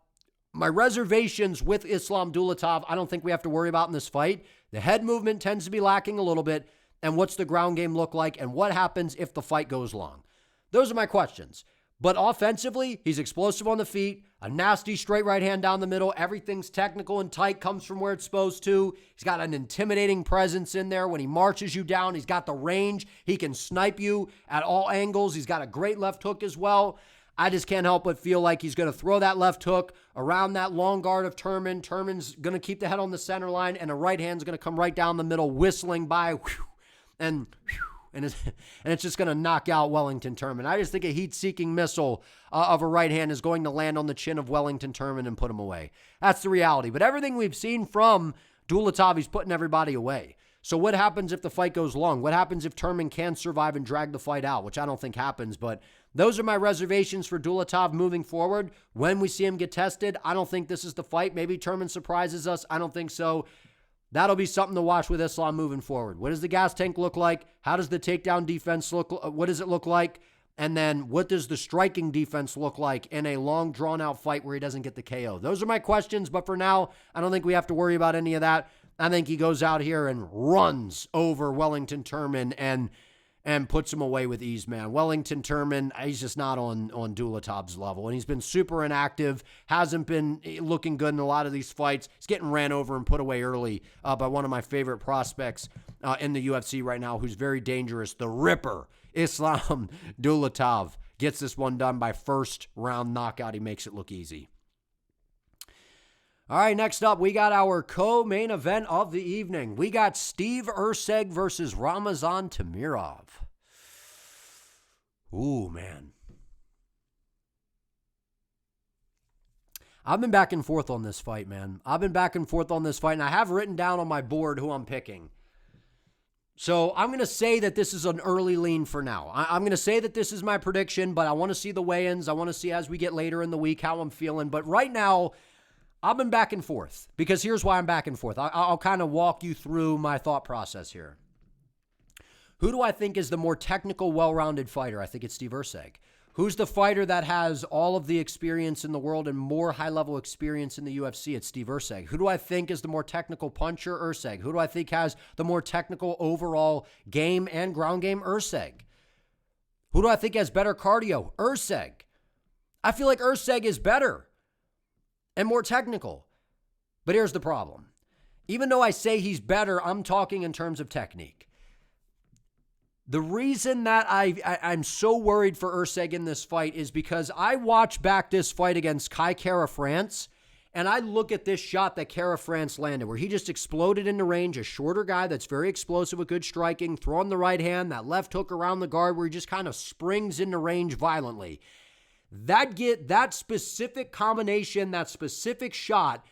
my reservations with Islam Dulatov, I don't think we have to worry about in this fight. The head movement tends to be lacking a little bit, and what's the ground game look like, and what happens if the fight goes long? Those are my questions. But offensively, he's explosive on the feet, a nasty straight right hand down the middle. Everything's technical and tight, comes from where it's supposed to. He's got an intimidating presence in there. When he marches you down, he's got the range. He can snipe you at all angles. He's got a great left hook as well. I just can't help but feel like he's going to throw that left hook around that long guard of Turman. Turman's going to keep the head on the center line, and a right hand's going to come right down the middle, whistling by, and and it's just going to knock out Wellington Turman. I just think a heat-seeking missile of a right hand is going to land on the chin of Wellington Turman and put him away. That's the reality. But everything we've seen from Dulatov, he's putting everybody away. So what happens if the fight goes long? What happens if Turman can survive and drag the fight out, which I don't think happens, but those are my reservations for Dulatov moving forward. When we see him get tested, I don't think this is the fight. Maybe Turman surprises us. I don't think so. That'll be something to watch with Islam moving forward. What does the gas tank look like? How does the takedown defense look? What does it look like? And then what does the striking defense look like in a long, drawn-out fight where he doesn't get the KO? Those are my questions, but for now, I don't think we have to worry about any of that. I think he goes out here and runs over Wellington Turman and puts him away with ease, man. Wellington Turman, he's just not on Dulatov's level, and he's been super inactive, hasn't been looking good in a lot of these fights. He's getting ran over and put away early by one of my favorite prospects in the UFC right now, who's very dangerous, the Ripper, Islam Dulatov. Gets this one done by first round knockout. He makes it look easy. All right, next up, we got our co-main event of the evening. We got Steve Erceg versus Ramazan Temirov. Ooh, man. I've been back and forth on this fight, man. I've been back and forth on this fight, and I have written down on my board who I'm picking. So I'm going to say that this is an early lean for now. I'm going to say that this is my prediction, but I want to see the weigh-ins. I want to see as we get later in the week how I'm feeling. But right now, I've been back and forth because here's why I'm back and forth. I'll kind of walk you through my thought process here. Who do I think is the more technical, well-rounded fighter? I think it's Steve Erceg. Who's the fighter that has all of the experience in the world and more high-level experience in the UFC? It's Steve Erceg. Who do I think is the more technical puncher? Erceg. Who do I think has the more technical overall game and ground game? Erceg. Who do I think has better cardio? Erceg. I feel like Erceg is better and more technical. But here's the problem. Even though I say he's better, I'm talking in terms of technique. The reason that I'm so worried for Erceg in this fight is because I watch back this fight against Kai Kara-France, and I look at this shot that Kara-France landed, where he just exploded into range, a shorter guy that's very explosive with good striking, throwing the right hand, that left hook around the guard where he just kind of springs into range violently. That specific combination, that specific shot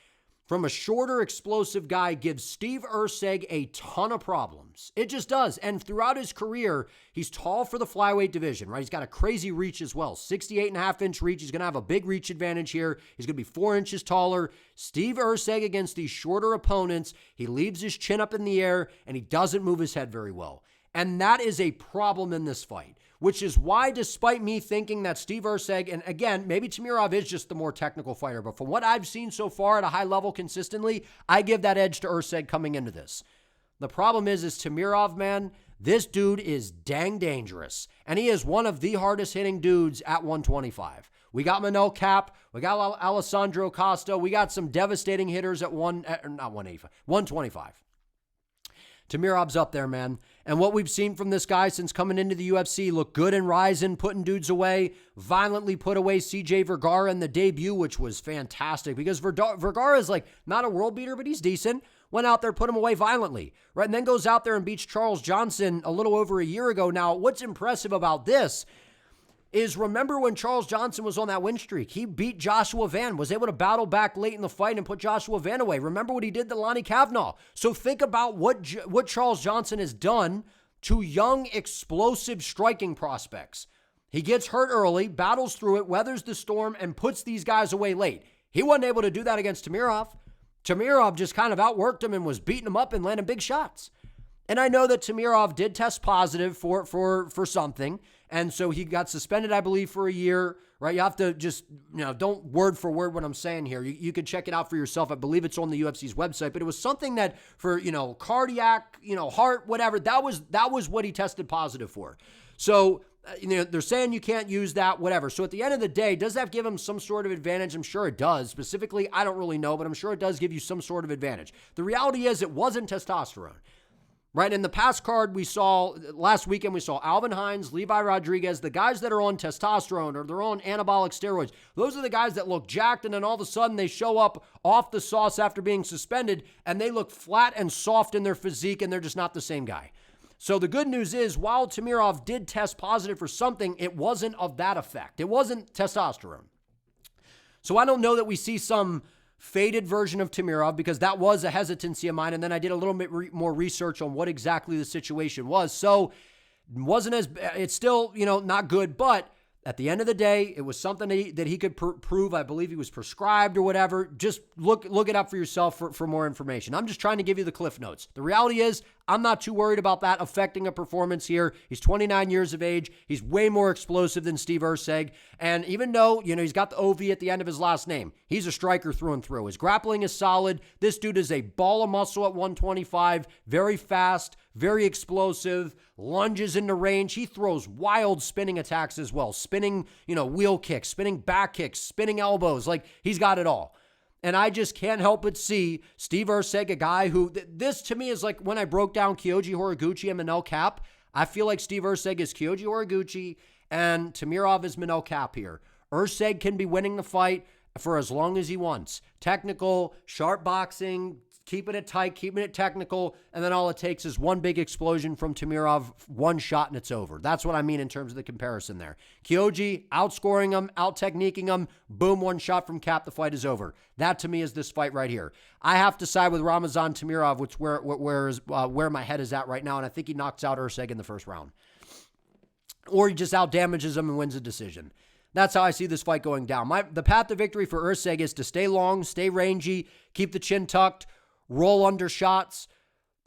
from a shorter, explosive guy gives Steve Erceg a ton of problems. It just does. And throughout his career, he's tall for the flyweight division, right? He's got a crazy reach as well. 68.5-inch reach. He's going to have a big reach advantage here. He's going to be 4 inches taller. Steve Erceg against these shorter opponents, he leaves his chin up in the air, and he doesn't move his head very well. And that is a problem in this fight, which is why, despite me thinking that Steve Erceg, and again, maybe Temirov is just the more technical fighter, but from what I've seen so far at a high level consistently, I give that edge to Erceg coming into this. The problem is Temirov, man, this dude is dang dangerous, and he is one of the hardest hitting dudes at 125. We got Manel Cap, we got Alessandro Costa, we got some devastating hitters at 125. Temirov's up there, man. And what we've seen from this guy since coming into the UFC, look good in Ryzen, putting dudes away, violently put away CJ Vergara in the debut, which was fantastic because Vergara is like not a world beater, but he's decent. Went out there, put him away violently, right? And then goes out there and beats Charles Johnson a little over a year ago. Now, what's impressive about this is remember when Charles Johnson was on that win streak, he beat Joshua Van, was able to battle back late in the fight and put Joshua Van away. Remember what he did to Lonnie Kavanaugh. So think about what Charles Johnson has done to young, explosive striking prospects. He gets hurt early, battles through it, weathers the storm, and puts these guys away late. He wasn't able to do that against Temirov. Temirov just kind of outworked him and was beating him up and landing big shots. And I know that Temirov did test positive for something, and so he got suspended, I believe, for a year, right? You have to just, don't word for word what I'm saying here. You can check it out for yourself. I believe it's on the UFC's website, but it was something that for, cardiac, heart, whatever, that was what he tested positive for. So, they're saying you can't use that, whatever. So at the end of the day, does that give him some sort of advantage? I'm sure it does. Specifically, I don't really know, but I'm sure it does give you some sort of advantage. The reality is it wasn't testosterone. Right, in the past card last weekend we saw Alvin Hines, Levi Rodriguez, the guys that are on testosterone or they're on anabolic steroids. Those are the guys that look jacked and then all of a sudden they show up off the sauce after being suspended and they look flat and soft in their physique and they're just not the same guy. So the good news is, while Temirov did test positive for something, it wasn't of that effect. It wasn't testosterone. So I don't know that we see some faded version of Temirov, because that was a hesitancy of mine. And then I did a little bit more research on what exactly the situation was. So it's still, not good, but at the end of the day, it was something that he could prove. I believe he was prescribed or whatever. Just look it up for yourself for more information. I'm just trying to give you the cliff notes. The reality is, I'm not too worried about that affecting a performance here. He's 29 years of age. He's way more explosive than Steve Erceg. And even though, he's got the OV at the end of his last name, he's a striker through and through. His grappling is solid. This dude is a ball of muscle at 125, very fast, very explosive, lunges into range. He throws wild spinning attacks as well. Spinning, wheel kicks, spinning back kicks, spinning elbows. Like, he's got it all. And I just can't help but see Steve Erceg, a guy who, this to me is like when I broke down Kyoji Horiguchi and Manel Kape. I feel like Steve Erceg is Kyoji Horiguchi and Temirov is Manel Kape here. Erceg can be winning the fight for as long as he wants. Technical, sharp boxing, keeping it tight, keeping it technical, and then all it takes is one big explosion from Temirov, one shot, and it's over. That's what I mean in terms of the comparison there. Kyoji outscoring him, out-techniquing him, boom, one shot from Kape, the fight is over. That, to me, is this fight right here. I have to side with Ramazan Temirov, which where my head is at right now, and I think he knocks out Erceg in the first round. Or he just out-damages him and wins a decision. That's how I see this fight going down. The path to victory for Erceg is to stay long, stay rangy, keep the chin tucked, roll under shots,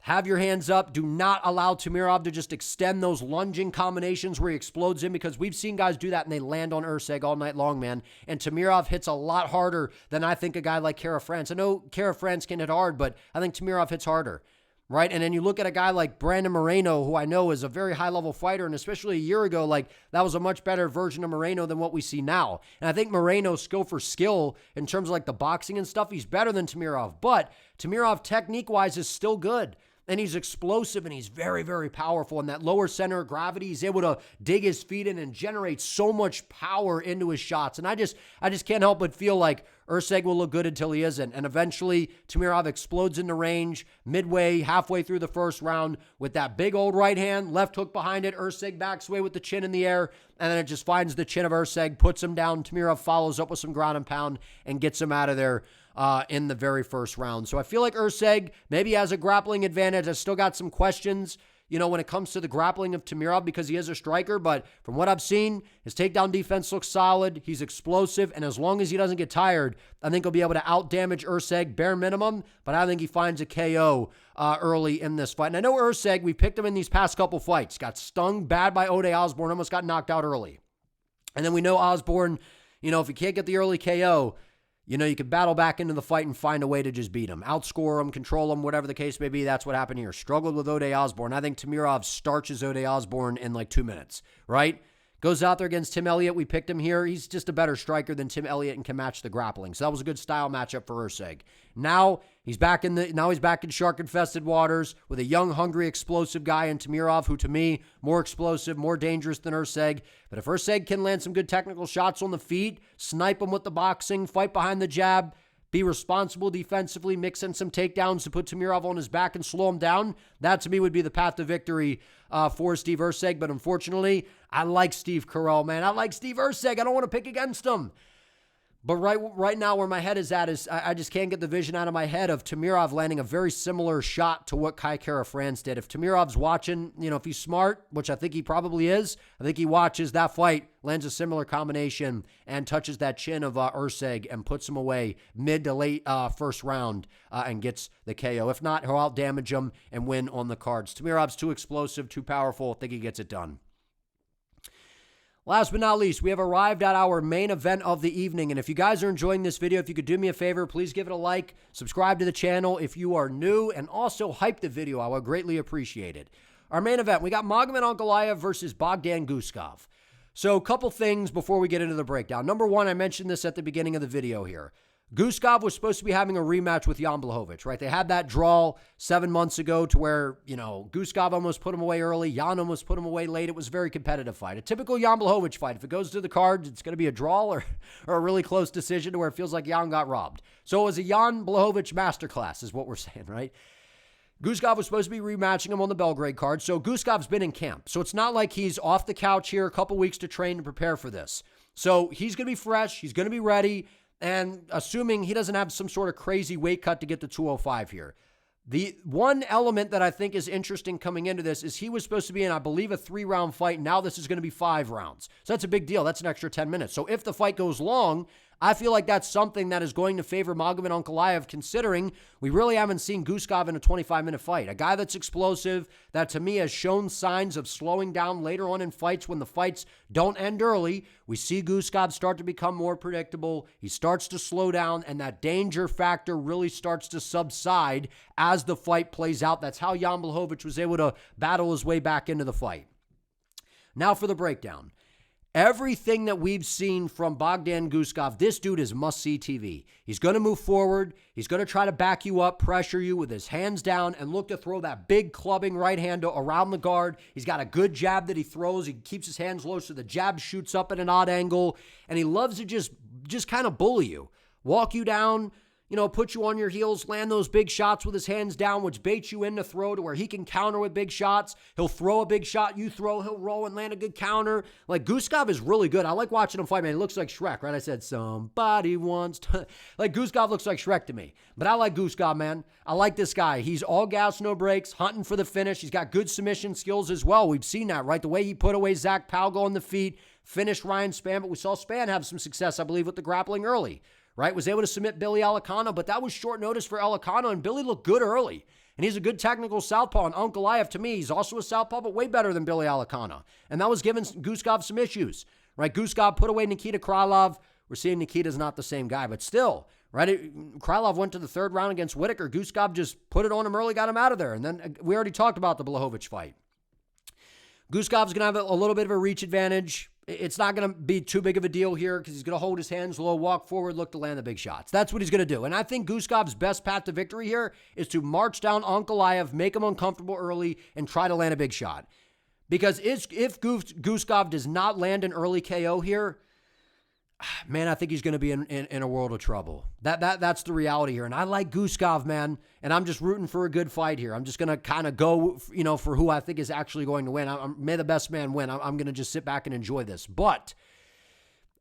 have your hands up. Do not allow Temirov to just extend those lunging combinations where he explodes in, because we've seen guys do that and they land on Erceg all night long, man. And Temirov hits a lot harder than I think a guy like Kara France. I know Kara France can hit hard, but I think Temirov hits harder, right? And then you look at a guy like Brandon Moreno, who I know is a very high-level fighter, and especially a year ago, like, that was a much better version of Moreno than what we see now. And I think Moreno's skill for skill, in terms of like the boxing and stuff, he's better than Temirov. But Temirov, technique-wise, is still good. And he's explosive, and he's very, very powerful. And that lower center of gravity, he's able to dig his feet in and generate so much power into his shots. And I just can't help but feel like Erceg will look good until he isn't. And eventually, Temirov explodes into range midway, halfway through the first round with that big old right hand, left hook behind it. Erceg backs away with the chin in the air, and then it just finds the chin of Erceg, puts him down. Temirov follows up with some ground and pound and gets him out of there in the very first round. So I feel like Erceg maybe has a grappling advantage. I've still got some questions, when it comes to the grappling of Temirov, because he is a striker. But from what I've seen, his takedown defense looks solid. He's explosive. And as long as he doesn't get tired, I think he'll be able to out-damage Erceg bare minimum. But I think he finds a KO early in this fight. And I know Erceg, we picked him in these past couple fights. Got stung bad by Ode Osborne, almost got knocked out early. And then we know Osborne, if he can't get the early KO, you can battle back into the fight and find a way to just beat him. Outscore him, control him, whatever the case may be. That's what happened here. Struggled with Ode Osborne. I think Temirov starches Ode Osborne in like 2 minutes, right? Goes out there against Tim Elliott. We picked him here. He's just a better striker than Tim Elliott and can match the grappling. So that was a good style matchup for Erceg. Now he's back in shark-infested waters with a young, hungry, explosive guy in Temirov, who to me, more explosive, more dangerous than Erceg. But if Erceg can land some good technical shots on the feet, snipe him with the boxing, fight behind the jab, be responsible defensively, mix in some takedowns to put Temirov on his back and slow him down, that to me would be the path to victory for Steve Erceg. But unfortunately, I like Steve Carell, man. I like Steve Erceg. I don't want to pick against him. But right now where my head is at is I just can't get the vision out of my head of Temirov landing a very similar shot to what Kai Kara-France did. If Temirov's watching, if he's smart, which I think he probably is, I think he watches that fight, lands a similar combination, and touches that chin of Erceg and puts him away mid to late first round and gets the KO. If not, he'll out-damage him and win on the cards. Temirov's too explosive, too powerful. I think he gets it done. Last but not least, we have arrived at our main event of the evening. And if you guys are enjoying this video, if you could do me a favor, please give it a like, subscribe to the channel if you are new, and also hype the video. I would greatly appreciate it. Our main event, we got Magomed Ankalaev versus Bogdan Guskov. So a couple things before we get into the breakdown. Number one, I mentioned this at the beginning of the video here. Guskov was supposed to be having a rematch with Jan Blachowicz, right? They had that draw 7 months ago to where, Guskov almost put him away early. Jan almost put him away late. It was a very competitive fight. A typical Jan Blachowicz fight. If it goes to the cards, it's going to be a draw or a really close decision to where it feels like Jan got robbed. So it was a Jan Blachowicz masterclass is what we're saying, right? Guskov was supposed to be rematching him on the Belgrade card, so Guskov's been in camp. So it's not like he's off the couch here, a couple weeks to train and prepare for this. So he's going to be fresh, he's going to be ready, and assuming he doesn't have some sort of crazy weight cut to get to 205 here. The one element that I think is interesting coming into this is he was supposed to be in, I believe, a 3-round fight. Now this is going to be 5 rounds. So that's a big deal. That's an extra 10 minutes. So if the fight goes long, I feel like that's something that is going to favor Magomed Ankalaev, considering we really haven't seen Guskov in a 25-minute fight. A guy that's explosive, that to me has shown signs of slowing down later on in fights when the fights don't end early. We see Guskov start to become more predictable. He starts to slow down, and that danger factor really starts to subside as the fight plays out. That's how Jan Blachowicz was able to battle his way back into the fight. Now for the breakdown. Everything that we've seen from Bogdan Guskov, this dude is must-see TV. He's going to move forward. He's going to try to back you up, pressure you with his hands down, and look to throw that big clubbing right hand around the guard. He's got a good jab that he throws. He keeps his hands low so the jab shoots up at an odd angle, and he loves to just kind of bully you, walk you down, put you on your heels, land those big shots with his hands down, which baits you in to throw to where he can counter with big shots. He'll throw a big shot, you throw, he'll roll and land a good counter. Like, Guskov is really good. I like watching him fight, man. He looks like Shrek, right? I said, somebody wants to. Like, Guskov looks like Shrek to me. But I like Guskov, man. I like this guy. He's all gas, no brakes, hunting for the finish. He's got good submission skills as well. We've seen that, right? The way he put away Zach Palgo on the feet, finished Ryan Spann, but we saw Spann have some success, I believe, with the grappling early. Right, was able to submit Billy Alicano, but that was short notice for Alicano, and Billy looked good early. And he's a good technical southpaw, and Ankalaev, to me, he's also a southpaw, but way better than Billy Alicano. And that was giving Guskov some issues. Right, Guskov put away Nikita Krylov. We're seeing Nikita's not the same guy, but still, right, Krylov went to the 3rd round against Whitaker. Guskov just put it on him early, got him out of there. And then we already talked about the Blachowicz fight. Guskov's going to have a little bit of a reach advantage. It's not going to be too big of a deal here because he's going to hold his hands low, walk forward, look to land the big shots. That's what he's going to do. And I think Guskov's best path to victory here is to march down Ankalaev, make him uncomfortable early, and try to land a big shot. Because if Guskov does not land an early KO here, man, I think he's going to be in a world of trouble. That's the reality here. And I like Guskov, man, and I'm just rooting for a good fight here. I'm just going to kind of go, for who I think is actually going to win. May the best man win. I'm going to just sit back and enjoy this. But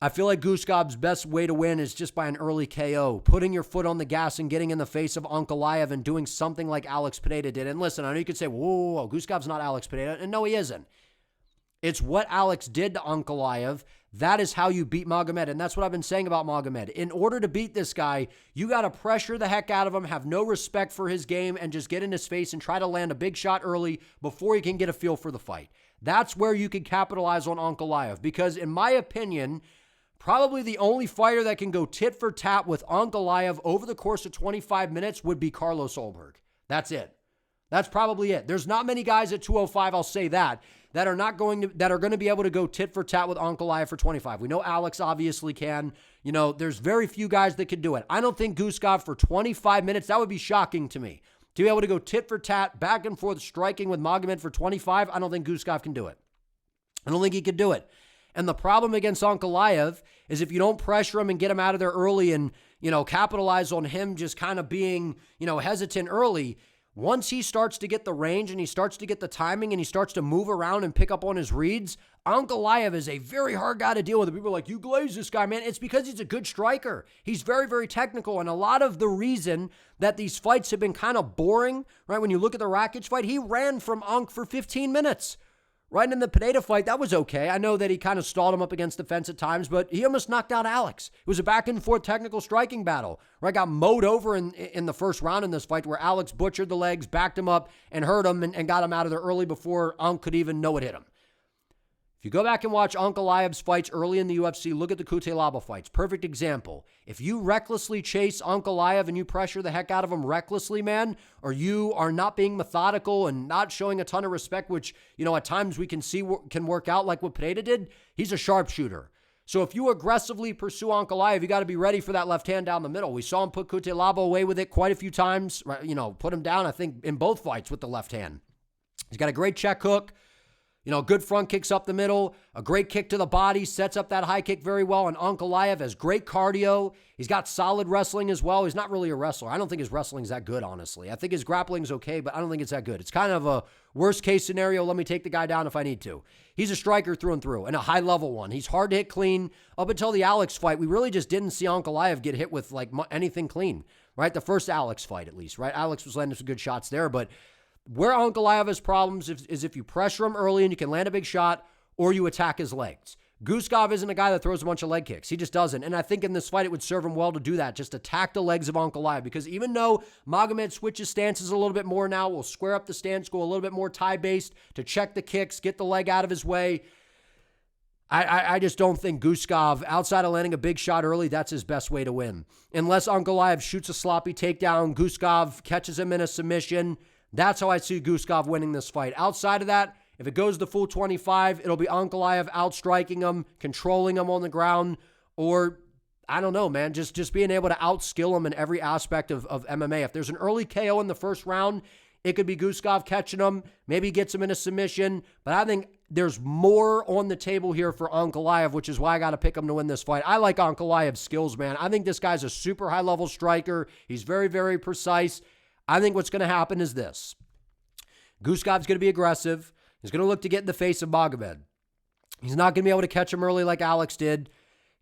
I feel like Guskov's best way to win is just by an early KO, putting your foot on the gas and getting in the face of Ankalaev and doing something like Alex Pineda did. And listen, I know you could say, whoa, Guskov's not Alex Pineda. And no, he isn't. It's what Alex did to Ankalaev. That is how you beat Magomed, and that's what I've been saying about Magomed. In order to beat this guy, you got to pressure the heck out of him, have no respect for his game, and just get in his face and try to land a big shot early before you can get a feel for the fight. That's where you can capitalize on Ankalaev, because in my opinion, probably the only fighter that can go tit for tat with Ankalaev over the course of 25 minutes would be Carlos Ulberg. That's it. That's probably it. There's not many guys at 205, I'll say that are going to be able to go tit for tat with Ankalaev for 25. We know Alex obviously can. There's very few guys that can do it. I don't think Guskov for 25 minutes, that would be shocking to me. To be able to go tit for tat, back and forth, striking with Magomed for 25, I don't think Guskov can do it. I don't think he could do it. And the problem against Ankalaev is if you don't pressure him and get him out of there early and, capitalize on him just kind of being, hesitant early, once he starts to get the range and he starts to get the timing and he starts to move around and pick up on his reads, Ankalaev is a very hard guy to deal with. People are like, you glaze this guy, man. It's because he's a good striker. He's very, very technical. And a lot of the reason that these fights have been kind of boring, right? When you look at the Rakic fight, he ran from Ank for 15 minutes. Right in the Pineda fight, that was okay. I know that he kind of stalled him up against the fence at times, but he almost knocked out Alex. It was a back-and-forth technical striking battle, right? Got mowed over in the first round in this fight where Alex butchered the legs, backed him up, and hurt him and got him out of there early before Ank could even know it hit him. If you go back and watch Ankalaev's fights early in the UFC, look at the Tuchalov fights. Perfect example. If you recklessly chase Ankalaev and you pressure the heck out of him recklessly, man, or you are not being methodical and not showing a ton of respect, which, at times we can see can work out like what Pineda did, he's a sharpshooter. So if you aggressively pursue Ankalaev, you got to be ready for that left hand down the middle. We saw him put Tuchalov away with it quite a few times, right? Put him down, I think, in both fights with the left hand. He's got a great check hook. Good front kicks up the middle, a great kick to the body, sets up that high kick very well. And Ankalaev has great cardio. He's got solid wrestling as well. He's not really a wrestler. I don't think his wrestling's that good, honestly. I think his grappling's okay, but I don't think it's that good. It's kind of a worst case scenario. Let me take the guy down if I need to. He's a striker through and through, and a high level one. He's hard to hit clean. Up until the Alex fight, we really just didn't see Ankalaev get hit with like anything clean, right? The first Alex fight, at least, right? Alex was landing some good shots there, but where Ankalaev has problems is if you pressure him early and you can land a big shot, or you attack his legs. Guskov isn't a guy that throws a bunch of leg kicks. He just doesn't. And I think in this fight, it would serve him well to do that. Just attack the legs of Ankalaev. Because even though Magomed switches stances a little bit more now, will square up the stance, go a little bit more tie-based to check the kicks, get the leg out of his way. I just don't think Guskov, outside of landing a big shot early, that's his best way to win. Unless Ankalaev shoots a sloppy takedown, Guskov catches him in a submission. That's how I see Guskov winning this fight. Outside of that, if it goes the full 25, it'll be Ankalaev outstriking him, controlling him on the ground, or, I don't know, man, just being able to outskill him in every aspect of MMA. If there's an early KO in the first round, it could be Guskov catching him, maybe gets him in a submission, but I think there's more on the table here for Ankalaev, which is why I got to pick him to win this fight. I like Ankalaev's skills, man. I think this guy's a super high-level striker. He's very, very precise. I think what's going to happen is this. Guskov's going to be aggressive. He's going to look to get in the face of Magomed. He's not going to be able to catch him early like Alex did.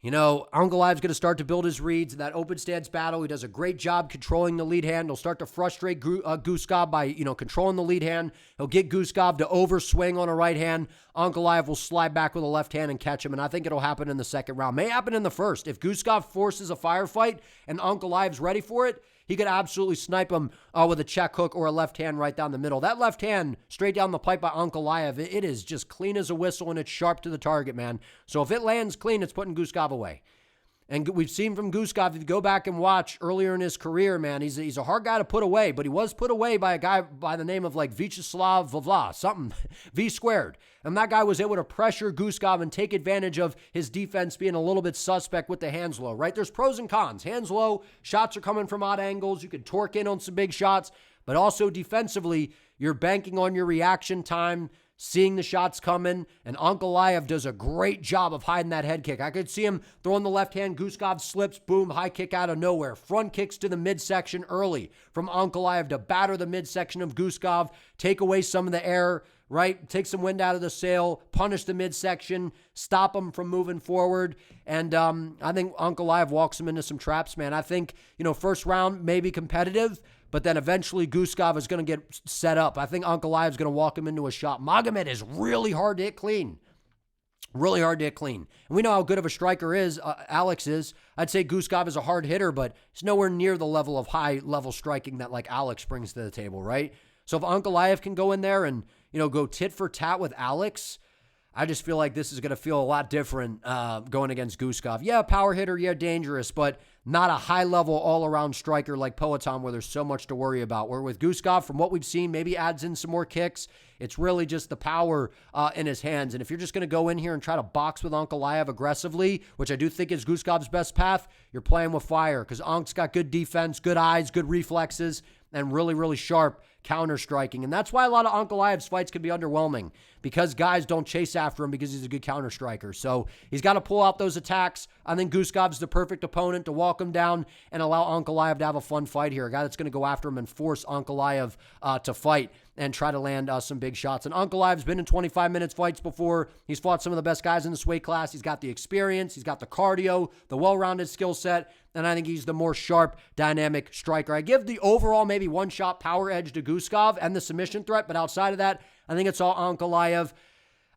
Ankalaev's going to start to build his reads in that open stance battle. He does a great job controlling the lead hand. He'll start to frustrate Guskov by, controlling the lead hand. He'll get Guskov to overswing on a right hand. Ankalaev will slide back with a left hand and catch him, and I think it'll happen in the second round. May happen in the first. If Guskov forces a firefight and Ankalaev's ready for it, he could absolutely snipe him with a check hook or a left hand right down the middle. That left hand straight down the pipe by Ankalaev, it is just clean as a whistle, and it's sharp to the target, man. So if it lands clean, it's putting Guskov away. And we've seen from Guskov, if you go back and watch earlier in his career, man, he's a hard guy to put away, but he was put away by a guy by the name of like Vyacheslav Vavla, something, V squared. And that guy was able to pressure Guskov and take advantage of his defense being a little bit suspect with the hands low, right? There's pros and cons. Hands low, shots are coming from odd angles. You can torque in on some big shots, but also defensively, you're banking on your reaction time, seeing the shots coming, and Ankalaev does a great job of hiding that head kick. I could see him throwing the left hand, Guskov slips, boom, high kick out of nowhere. Front kicks to the midsection early from Ankalaev to batter the midsection of Guskov, take away some of the air, right? Take some wind out of the sail, punish the midsection, stop him from moving forward. And I think Ankalaev walks him into some traps, man. I think, first round may be competitive, but then eventually Guskov is going to get set up. I think Ankalaev is going to walk him into a shot. Magomed is really hard to hit clean. Really hard to hit clean. And we know how good of a striker Alex is. I'd say Guskov is a hard hitter, but he's nowhere near the level of high-level striking that like Alex brings to the table, right? So if Ankalaev can go in there and, go tit for tat with Alex, I just feel like this is going to feel a lot different going against Guskov. Yeah, power hitter, yeah, dangerous, but not a high-level all-around striker like Poatan where there's so much to worry about. Where with Guskov, from what we've seen, maybe adds in some more kicks. It's really just the power in his hands. And if you're just going to go in here and try to box with Ankalaev aggressively, which I do think is Guskov's best path, you're playing with fire because Ank's got good defense, good eyes, good reflexes, and really, really sharp counter-striking. And that's why a lot of Ankalaev's fights can be underwhelming because guys don't chase after him because he's a good counter-striker. So he's got to pull out those attacks. I think Guskov's the perfect opponent to walk him down and allow Ankalaev to have a fun fight here. A guy that's going to go after him and force Ankalaev to fight and try to land some big shots. And Ankalaev's been in 25 minutes fights before. He's fought some of the best guys in this weight class. He's got the experience. He's got the cardio, the well-rounded skill set. And I think he's the more sharp, dynamic striker. I give the overall maybe one-shot power edge to Guskov and the submission threat. But outside of that, I think it's all Ankalaev.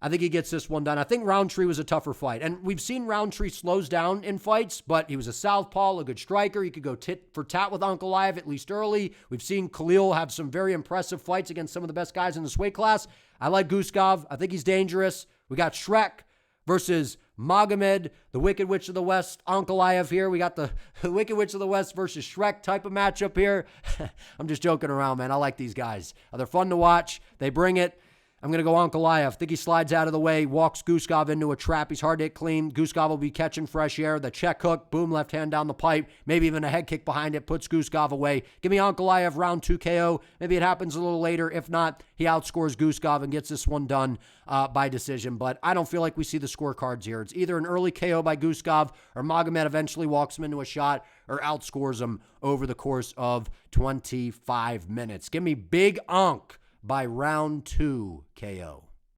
I think he gets this one done. I think Roundtree was a tougher fight. And we've seen Roundtree slows down in fights, but he was a southpaw, a good striker. He could go tit for tat with Ankalaev at least early. We've seen Khalil have some very impressive fights against some of the best guys in this weight class. I like Guskov. I think he's dangerous. We got Shrek versus Magomed, the Wicked Witch of the West, Ankalaev here. We got the Wicked Witch of the West versus Shrek type of matchup here. I'm just joking around, man. I like these guys. They're fun to watch. They bring it. I'm going to go Ankalaev. Think he slides out of the way, walks Guskov into a trap. He's hard to hit clean. Guskov will be catching fresh air. The check hook, boom, left hand down the pipe. Maybe even a head kick behind it, puts Guskov away. Give me Ankalaev, round 2 KO. Maybe it happens a little later. If not, he outscores Guskov and gets this one done by decision. But I don't feel like we see the scorecards here. It's either an early KO by Guskov or Magomed eventually walks him into a shot or outscores him over the course of 25 minutes. Give me Big Ank by round 2 KO.